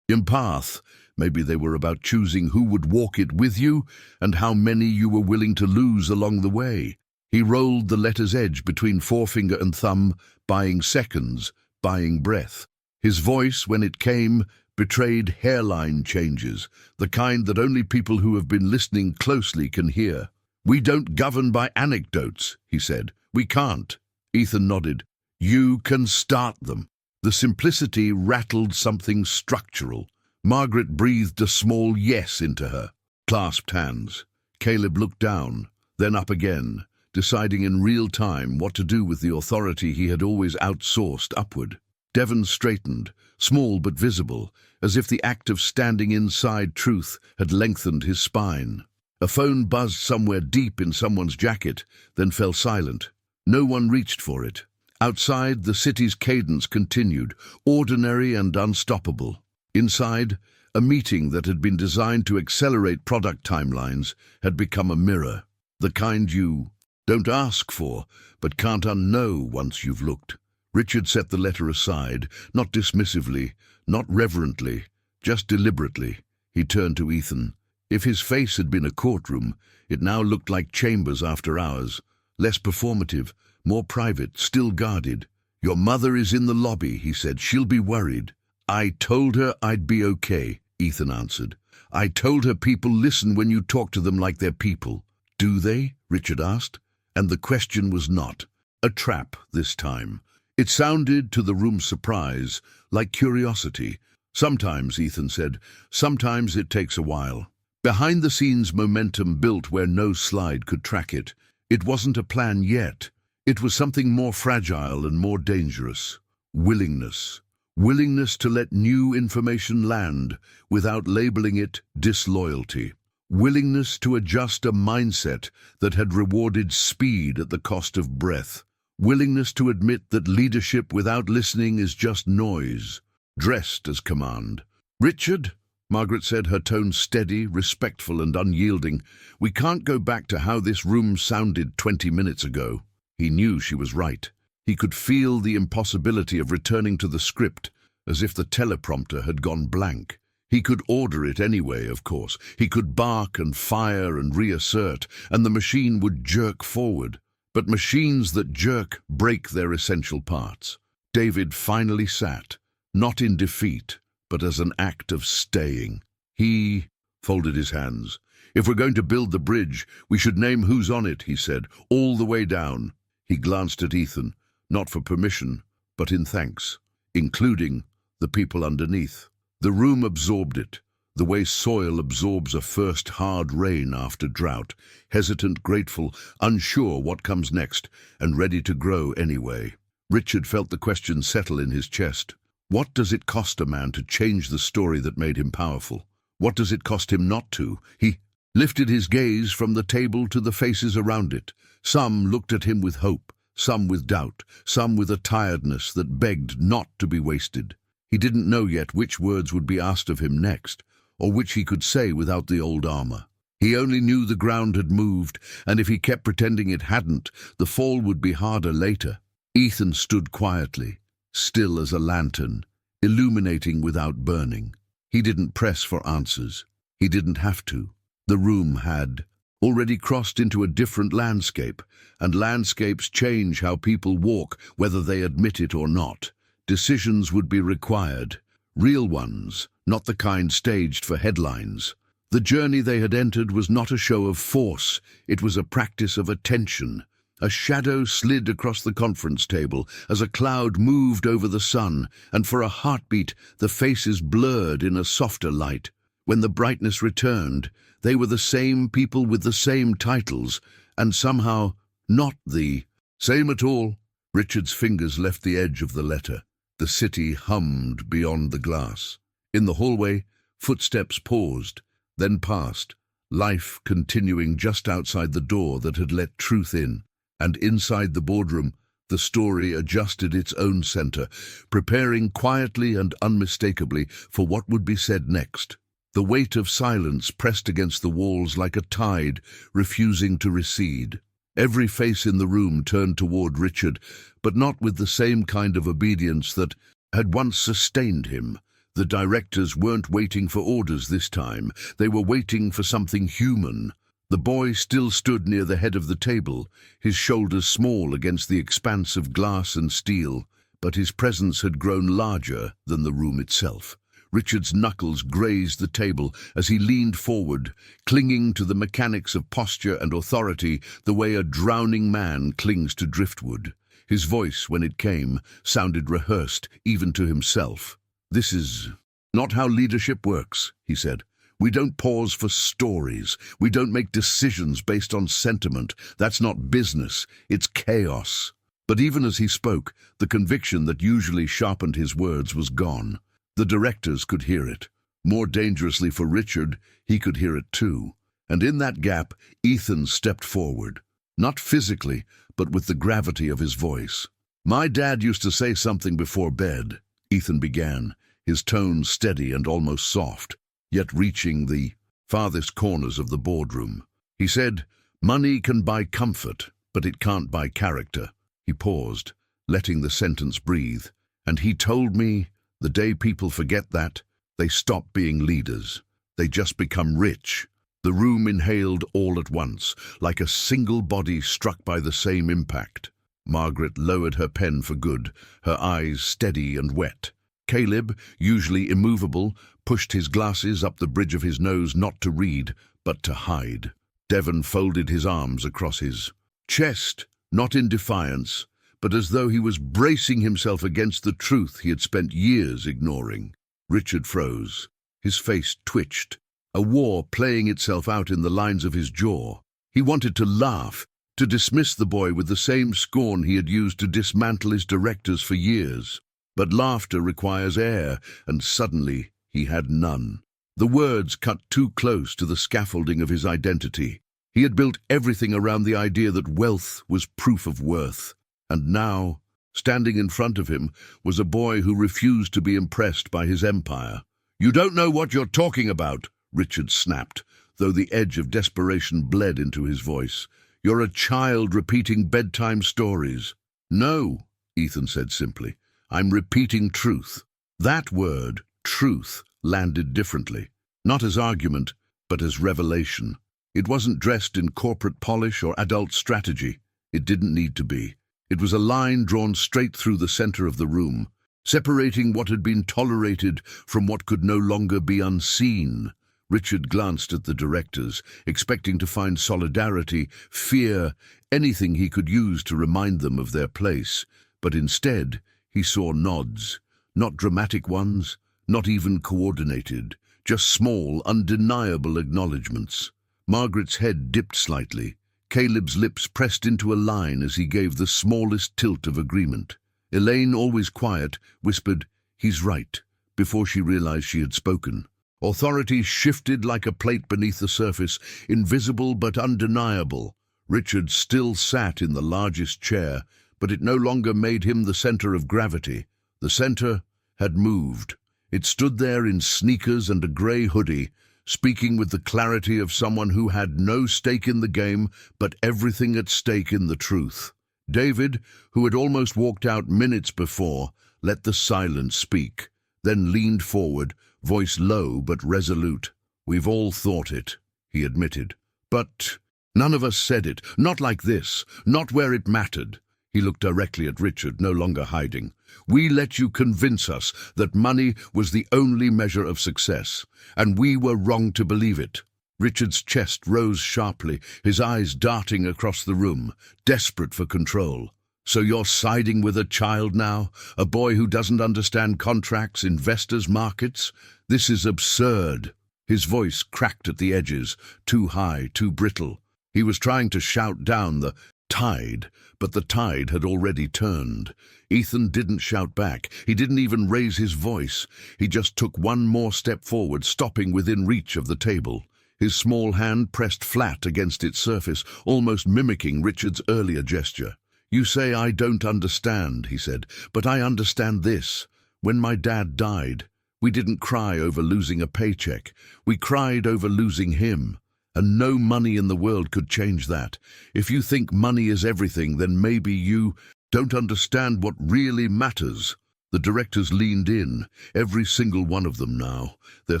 path. Maybe they were about choosing who would walk it with you and how many you were willing to lose along the way. He rolled the letter's edge between forefinger and thumb, buying seconds, buying breath. His voice, when it came, betrayed hairline changes, the kind that only people who have been listening closely can hear. We don't govern by anecdotes, he said. We can't. Ethan nodded. You can start them. The simplicity rattled something structural. Margaret breathed a small yes into her, clasped hands. Caleb looked down, then up again, deciding in real time what to do with the authority he had always outsourced upward. Devon straightened, small but visible, as if the act of standing inside truth had lengthened his spine. A phone buzzed somewhere deep in someone's jacket, then fell silent. No one reached for it. Outside, the city's cadence continued, ordinary and unstoppable. Inside, a meeting that had been designed to accelerate product timelines had become a mirror, the kind you don't ask for, but can't unknow once you've looked. Richard set the letter aside, not dismissively, not reverently, just deliberately. He turned to Ethan. If his face had been a courtroom, it now looked like chambers after hours, less performative, more private, still guarded. Your mother is in the lobby, he said. She'll be worried. I told her I'd be okay, Ethan answered. I told her people listen when you talk to them like they're people. Do they? Richard asked. And the question was not a trap this time. It sounded, to the room's surprise, like curiosity. Sometimes, Ethan said, sometimes it takes a while. Behind-the-scenes momentum built where no slide could track it. It wasn't a plan yet. It was something more fragile and more dangerous. Willingness. Willingness to let new information land without labeling it disloyalty. Willingness to adjust a mindset that had rewarded speed at the cost of breath. Willingness to admit that leadership without listening is just noise, dressed as command. Richard, Margaret said, her tone steady, respectful and unyielding, we can't go back to how this room sounded 20 minutes ago. He knew she was right. He could feel the impossibility of returning to the script, as if the teleprompter had gone blank. He could order it anyway, of course. He could bark and fire and reassert, and the machine would jerk forward. But machines that jerk break their essential parts. David finally sat, not in defeat, but as an act of staying. He folded his hands. If we're going to build the bridge, we should name who's on it, he said, all the way down. He glanced at Ethan, not for permission, but in thanks, including the people underneath. The room absorbed it, the way soil absorbs a first hard rain after drought, hesitant, grateful, unsure what comes next, and ready to grow anyway. Richard felt the question settle in his chest. What does it cost a man to change the story that made him powerful? What does it cost him not to? He lifted his gaze from the table to the faces around it. Some looked at him with hope, some with doubt, some with a tiredness that begged not to be wasted. He didn't know yet which words would be asked of him next, or which he could say without the old armor. He only knew the ground had moved, and if he kept pretending it hadn't, the fall would be harder later. Ethan stood quietly, still as a lantern, illuminating without burning. He didn't press for answers. He didn't have to. The room had already crossed into a different landscape, and landscapes change how people walk, whether they admit it or not. Decisions would be required, real ones, not the kind staged for headlines. The journey they had entered was not a show of force, it was a practice of attention. A shadow slid across the conference table as a cloud moved over the sun, and for a heartbeat the faces blurred in a softer light. When the brightness returned, they were the same people with the same titles, and somehow not the same at all. Richard's fingers left the edge of the letter. The city hummed beyond the glass. In the hallway, footsteps paused, then passed, life continuing just outside the door that had let truth in. And inside the boardroom, the story adjusted its own center, preparing quietly and unmistakably for what would be said next. The weight of silence pressed against the walls like a tide, refusing to recede. Every face in the room turned toward Richard, but not with the same kind of obedience that had once sustained him. The directors weren't waiting for orders this time. They were waiting for something human. The boy still stood near the head of the table, his shoulders small against the expanse of glass and steel, but his presence had grown larger than the room itself. Richard's knuckles grazed the table as he leaned forward, clinging to the mechanics of posture and authority the way a drowning man clings to driftwood. His voice, when it came, sounded rehearsed, even to himself. "This is not how leadership works," he said. "We don't pause for stories. We don't make decisions based on sentiment. That's not business. It's chaos." But even as he spoke, the conviction that usually sharpened his words was gone. The directors could hear it. More dangerously for Richard, he could hear it too. And in that gap, Ethan stepped forward. Not physically, but with the gravity of his voice. "My dad used to say something before bed," Ethan began, his tone steady and almost soft, yet reaching the farthest corners of the boardroom. He said, "Money can buy comfort, but it can't buy character." He paused, letting the sentence breathe. "And he told me, the day people forget that, they stop being leaders. They just become rich." The room inhaled all at once, like a single body struck by the same impact. Margaret lowered her pen for good, her eyes steady and wet. Caleb, usually immovable, pushed his glasses up the bridge of his nose not to read, but to hide. Devon folded his arms across his chest, not in defiance, but as though he was bracing himself against the truth he had spent years ignoring. Richard froze. His face twitched, a war playing itself out in the lines of his jaw. He wanted to laugh, to dismiss the boy with the same scorn he had used to dismantle his directors for years. But laughter requires air, and suddenly he had none. The words cut too close to the scaffolding of his identity. He had built everything around the idea that wealth was proof of worth. And now, standing in front of him, was a boy who refused to be impressed by his empire. "You don't know what you're talking about," Richard snapped, though the edge of desperation bled into his voice. "You're a child repeating bedtime stories." "No," Ethan said simply. "I'm repeating truth." That word, truth, landed differently. Not as argument, but as revelation. It wasn't dressed in corporate polish or adult strategy. It didn't need to be. It was a line drawn straight through the center of the room, separating what had been tolerated from what could no longer be unseen. Richard glanced at the directors, expecting to find solidarity, fear, anything he could use to remind them of their place. But instead, he saw nods, not dramatic ones, not even coordinated, just small, undeniable acknowledgements. Margaret's head dipped slightly. Caleb's lips pressed into a line as he gave the smallest tilt of agreement. Elaine, always quiet, whispered, "He's right," before she realized she had spoken. Authority shifted like a plate beneath the surface, invisible but undeniable. Richard still sat in the largest chair, but it no longer made him the center of gravity. The center had moved. It stood there in sneakers and a grey hoodie, speaking with the clarity of someone who had no stake in the game, but everything at stake in the truth. David, who had almost walked out minutes before, let the silence speak, then leaned forward, voice low but resolute. "We've all thought it," he admitted. "But None of us said it, not like this, not where it mattered. He looked directly at Richard, no longer hiding. We let you convince us that money was the only measure of success, and we were wrong to believe it. Richard's chest rose sharply, his eyes darting across the room, desperate for control. So you're siding with a child now? A boy who doesn't understand contracts, investors, markets? This is absurd. His voice cracked at the edges, too high, too brittle. He was trying to shout down the tide, but the tide had already turned. Ethan didn't shout back. He didn't even raise his voice. He just took one more step forward, stopping within reach of the table. His small hand pressed flat against its surface, almost mimicking Richard's earlier gesture. "You say I don't understand," he said, "but I understand this. When my dad died, we didn't cry over losing a paycheck. We cried over losing him. And no money in the world could change that. If you think money is everything, then maybe you don't understand what really matters." The directors leaned in, every single one of them now. Their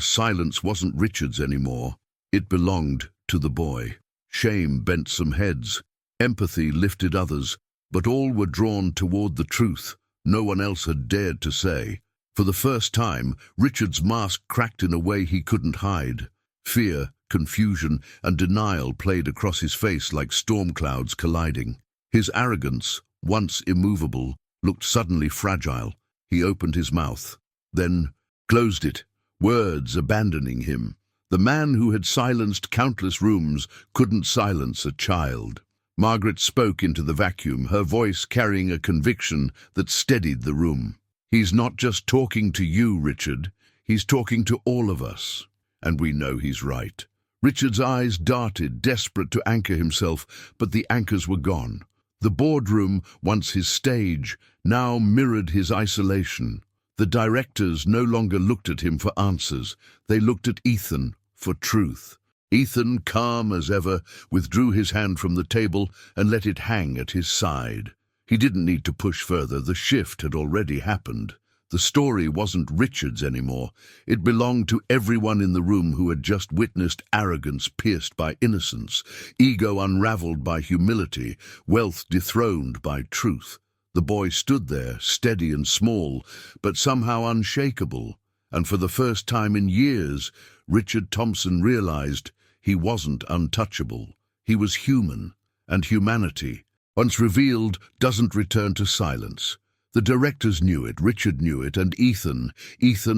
silence wasn't Richard's anymore. It belonged to the boy. Shame bent some heads. Empathy lifted others. But all were drawn toward the truth no one else had dared to say. For the first time, Richard's mask cracked in a way he couldn't hide. Fear, confusion, and denial played across his face like storm clouds colliding. His arrogance, once immovable, looked suddenly fragile. He opened his mouth, then closed it, words abandoning him. The man who had silenced countless rooms couldn't silence a child. Margaret spoke into the vacuum, her voice carrying a conviction that steadied the room. "He's not just talking to you, Richard. He's talking to all of us. And we know he's right." Richard's eyes darted, desperate to anchor himself, but the anchors were gone. The boardroom, once his stage, now mirrored his isolation. The directors no longer looked at him for answers. They looked at Ethan for truth. Ethan, calm as ever, withdrew his hand from the table and let it hang at his side. He didn't need to push further. The shift had already happened. The story wasn't Richard's anymore. It belonged to everyone in the room who had just witnessed arrogance pierced by innocence, ego unraveled by humility, wealth dethroned by truth. The boy stood there, steady and small, but somehow unshakable. And for the first time in years, Richard Thompson realized he wasn't untouchable. He was human, and humanity, once revealed, doesn't return to silence. The directors knew it, Richard knew it, and Ethan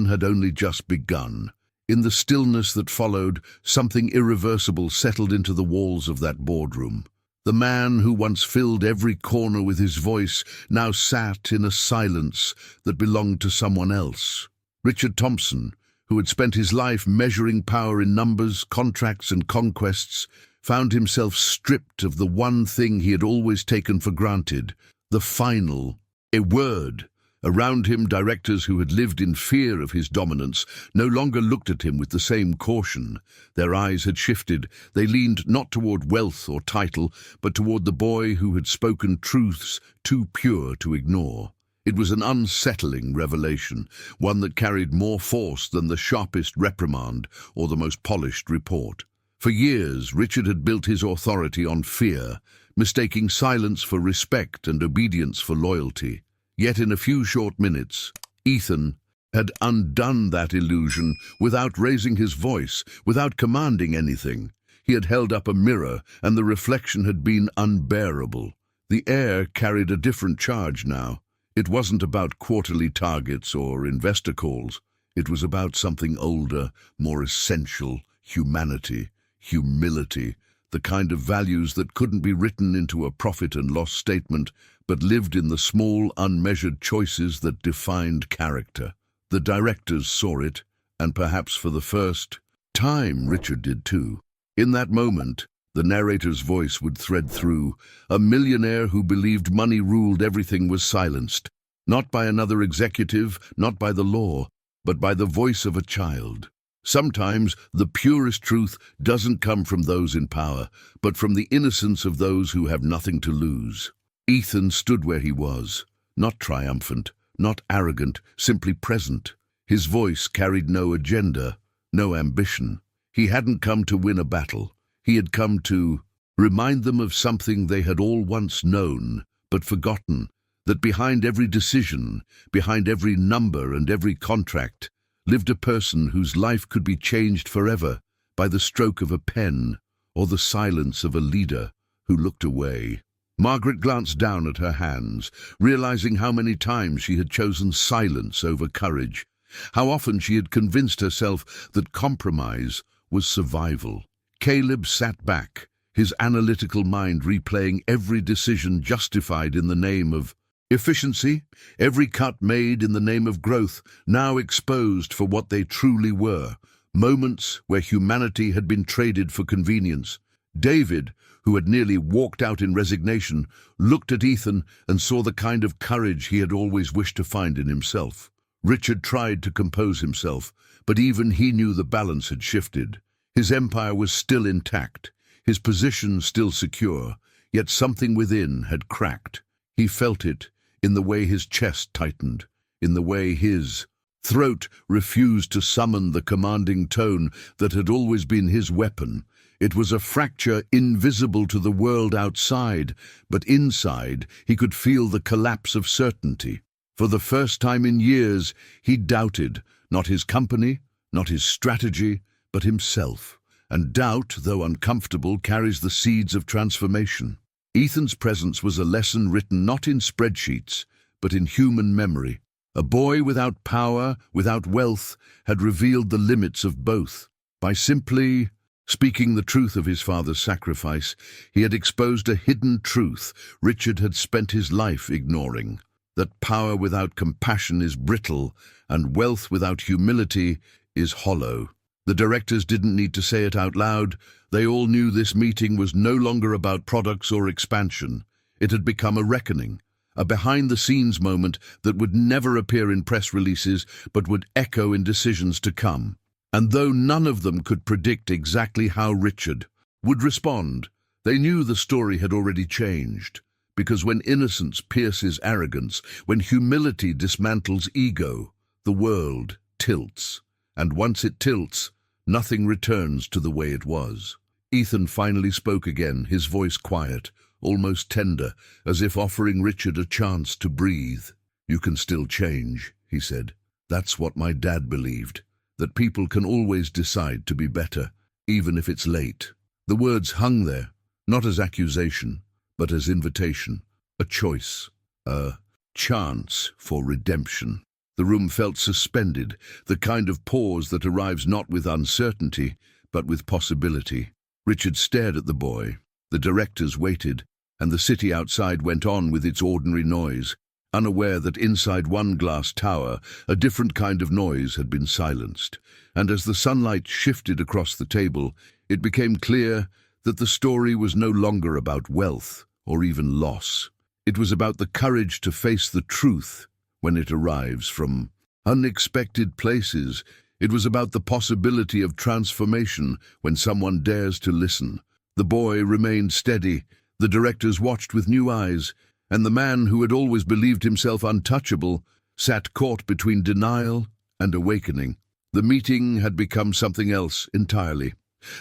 had only just begun. In the stillness that followed, something irreversible settled into the walls of that boardroom. The man who once filled every corner with his voice now sat in a silence that belonged to someone else. Richard Thompson, who had spent his life measuring power in numbers, contracts, and conquests, found himself stripped of the one thing he had always taken for granted, the final, a word. Around him, directors who had lived in fear of his dominance no longer looked at him with the same caution. Their eyes had shifted. They leaned not toward wealth or title, but toward the boy who had spoken truths too pure to ignore. It was an unsettling revelation, one that carried more force than the sharpest reprimand or the most polished report. For years, Richard had built his authority on fear, mistaking silence for respect and obedience for loyalty. Yet in a few short minutes, Ethan had undone that illusion without raising his voice, without commanding anything. He had held up a mirror, and the reflection had been unbearable. The air carried a different charge now. It wasn't about quarterly targets or investor calls. It was about something older, more essential, humanity, humility, the kind of values that couldn't be written into a profit and loss statement, but lived in the small, unmeasured choices that defined character. The directors saw it, and perhaps for the first time Richard did too. In that moment, the narrator's voice would thread through. A millionaire who believed money ruled everything was silenced, not by another executive, not by the law, but by the voice of a child. Sometimes the purest truth doesn't come from those in power, but from the innocence of those who have nothing to lose. Ethan stood where he was, not triumphant, not arrogant, simply present. His voice carried no agenda, no ambition. He hadn't come to win a battle. He had come to Remind them of something they had all once known, but forgotten, that behind every decision, behind every number and every contract, lived a person whose life could be changed forever by the stroke of a pen or the silence of a leader who looked away. Margaret glanced down at her hands, realizing how many times she had chosen silence over courage, how often she had convinced herself that compromise was survival. Caleb sat back, his analytical mind replaying every decision justified in the name of efficiency, every cut made in the name of growth, now exposed for what they truly were, moments where humanity had been traded for convenience. David, who had nearly walked out in resignation, looked at Ethan and saw the kind of courage he had always wished to find in himself. Richard tried to compose himself, but even he knew the balance had shifted. His empire was still intact, his position still secure, yet something within had cracked. He felt it in the way his chest tightened, in the way his throat refused to summon the commanding tone that had always been his weapon. It was a fracture invisible to the world outside, but inside he could feel the collapse of certainty. For the first time in years, he doubted, not his company, not his strategy, but himself. And doubt, though uncomfortable, carries the seeds of transformation. Ethan's presence was a lesson written not in spreadsheets, but in human memory. A boy without power, without wealth, had revealed the limits of both. By simply speaking the truth of his father's sacrifice, he had exposed a hidden truth Richard had spent his life ignoring. That power without compassion is brittle, and wealth without humility is hollow. The directors didn't need to say it out loud. They all knew this meeting was no longer about products or expansion. It had become a reckoning, a behind-the-scenes moment that would never appear in press releases but would echo in decisions to come. And though none of them could predict exactly how Richard would respond, they knew the story had already changed. Because when innocence pierces arrogance, when humility dismantles ego, the world tilts. And once it tilts, nothing returns to the way it was. Ethan finally spoke again, his voice quiet, almost tender, as if offering Richard a chance to breathe. "You can still change," he said. "That's what my dad believed, that people can always decide to be better, even if it's late." The words hung there, not as accusation, but as invitation, a choice, a chance for redemption. The room felt suspended, the kind of pause that arrives not with uncertainty, but with possibility. Richard stared at the boy. The directors waited, and the city outside went on with its ordinary noise, unaware that inside one glass tower, a different kind of noise had been silenced. And as the sunlight shifted across the table, it became clear that the story was no longer about wealth or even loss. It was about the courage to face the truth when it arrives from unexpected places. It was about the possibility of transformation when someone dares to listen. The boy remained steady, the directors watched with new eyes, and the man who had always believed himself untouchable sat caught between denial and awakening. The meeting had become something else entirely.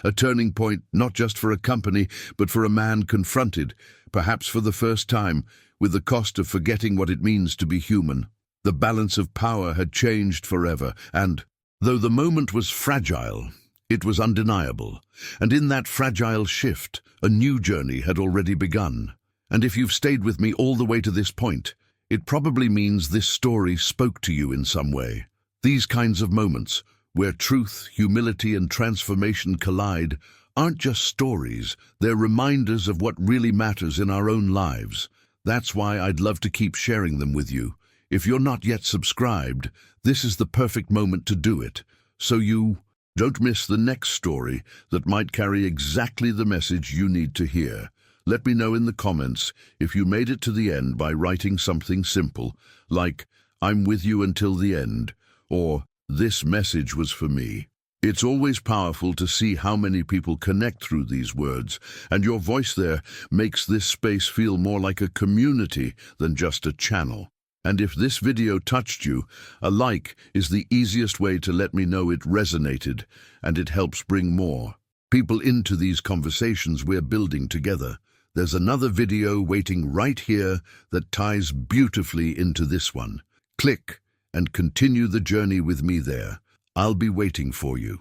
A turning point not just for a company, but for a man confronted, perhaps for the first time, with the cost of forgetting what it means to be human. The balance of power had changed forever, and, though the moment was fragile, it was undeniable. And in that fragile shift, a new journey had already begun. And if you've stayed with me all the way to this point, it probably means this story spoke to you in some way. These kinds of moments, where truth, humility, and transformation collide, aren't just stories, they're reminders of what really matters in our own lives. That's why I'd love to keep sharing them with you. If you're not yet subscribed, this is the perfect moment to do it, so you don't miss the next story that might carry exactly the message you need to hear. Let me know in the comments if you made it to the end by writing something simple, like, "I'm with you until the end," or "This message was for me." It's always powerful to see how many people connect through these words, and your voice there makes this space feel more like a community than just a channel. And if this video touched you, a like is the easiest way to let me know it resonated, and it helps bring more people into these conversations we're building together. There's another video waiting right here that ties beautifully into this one. Click and continue the journey with me there. I'll be waiting for you.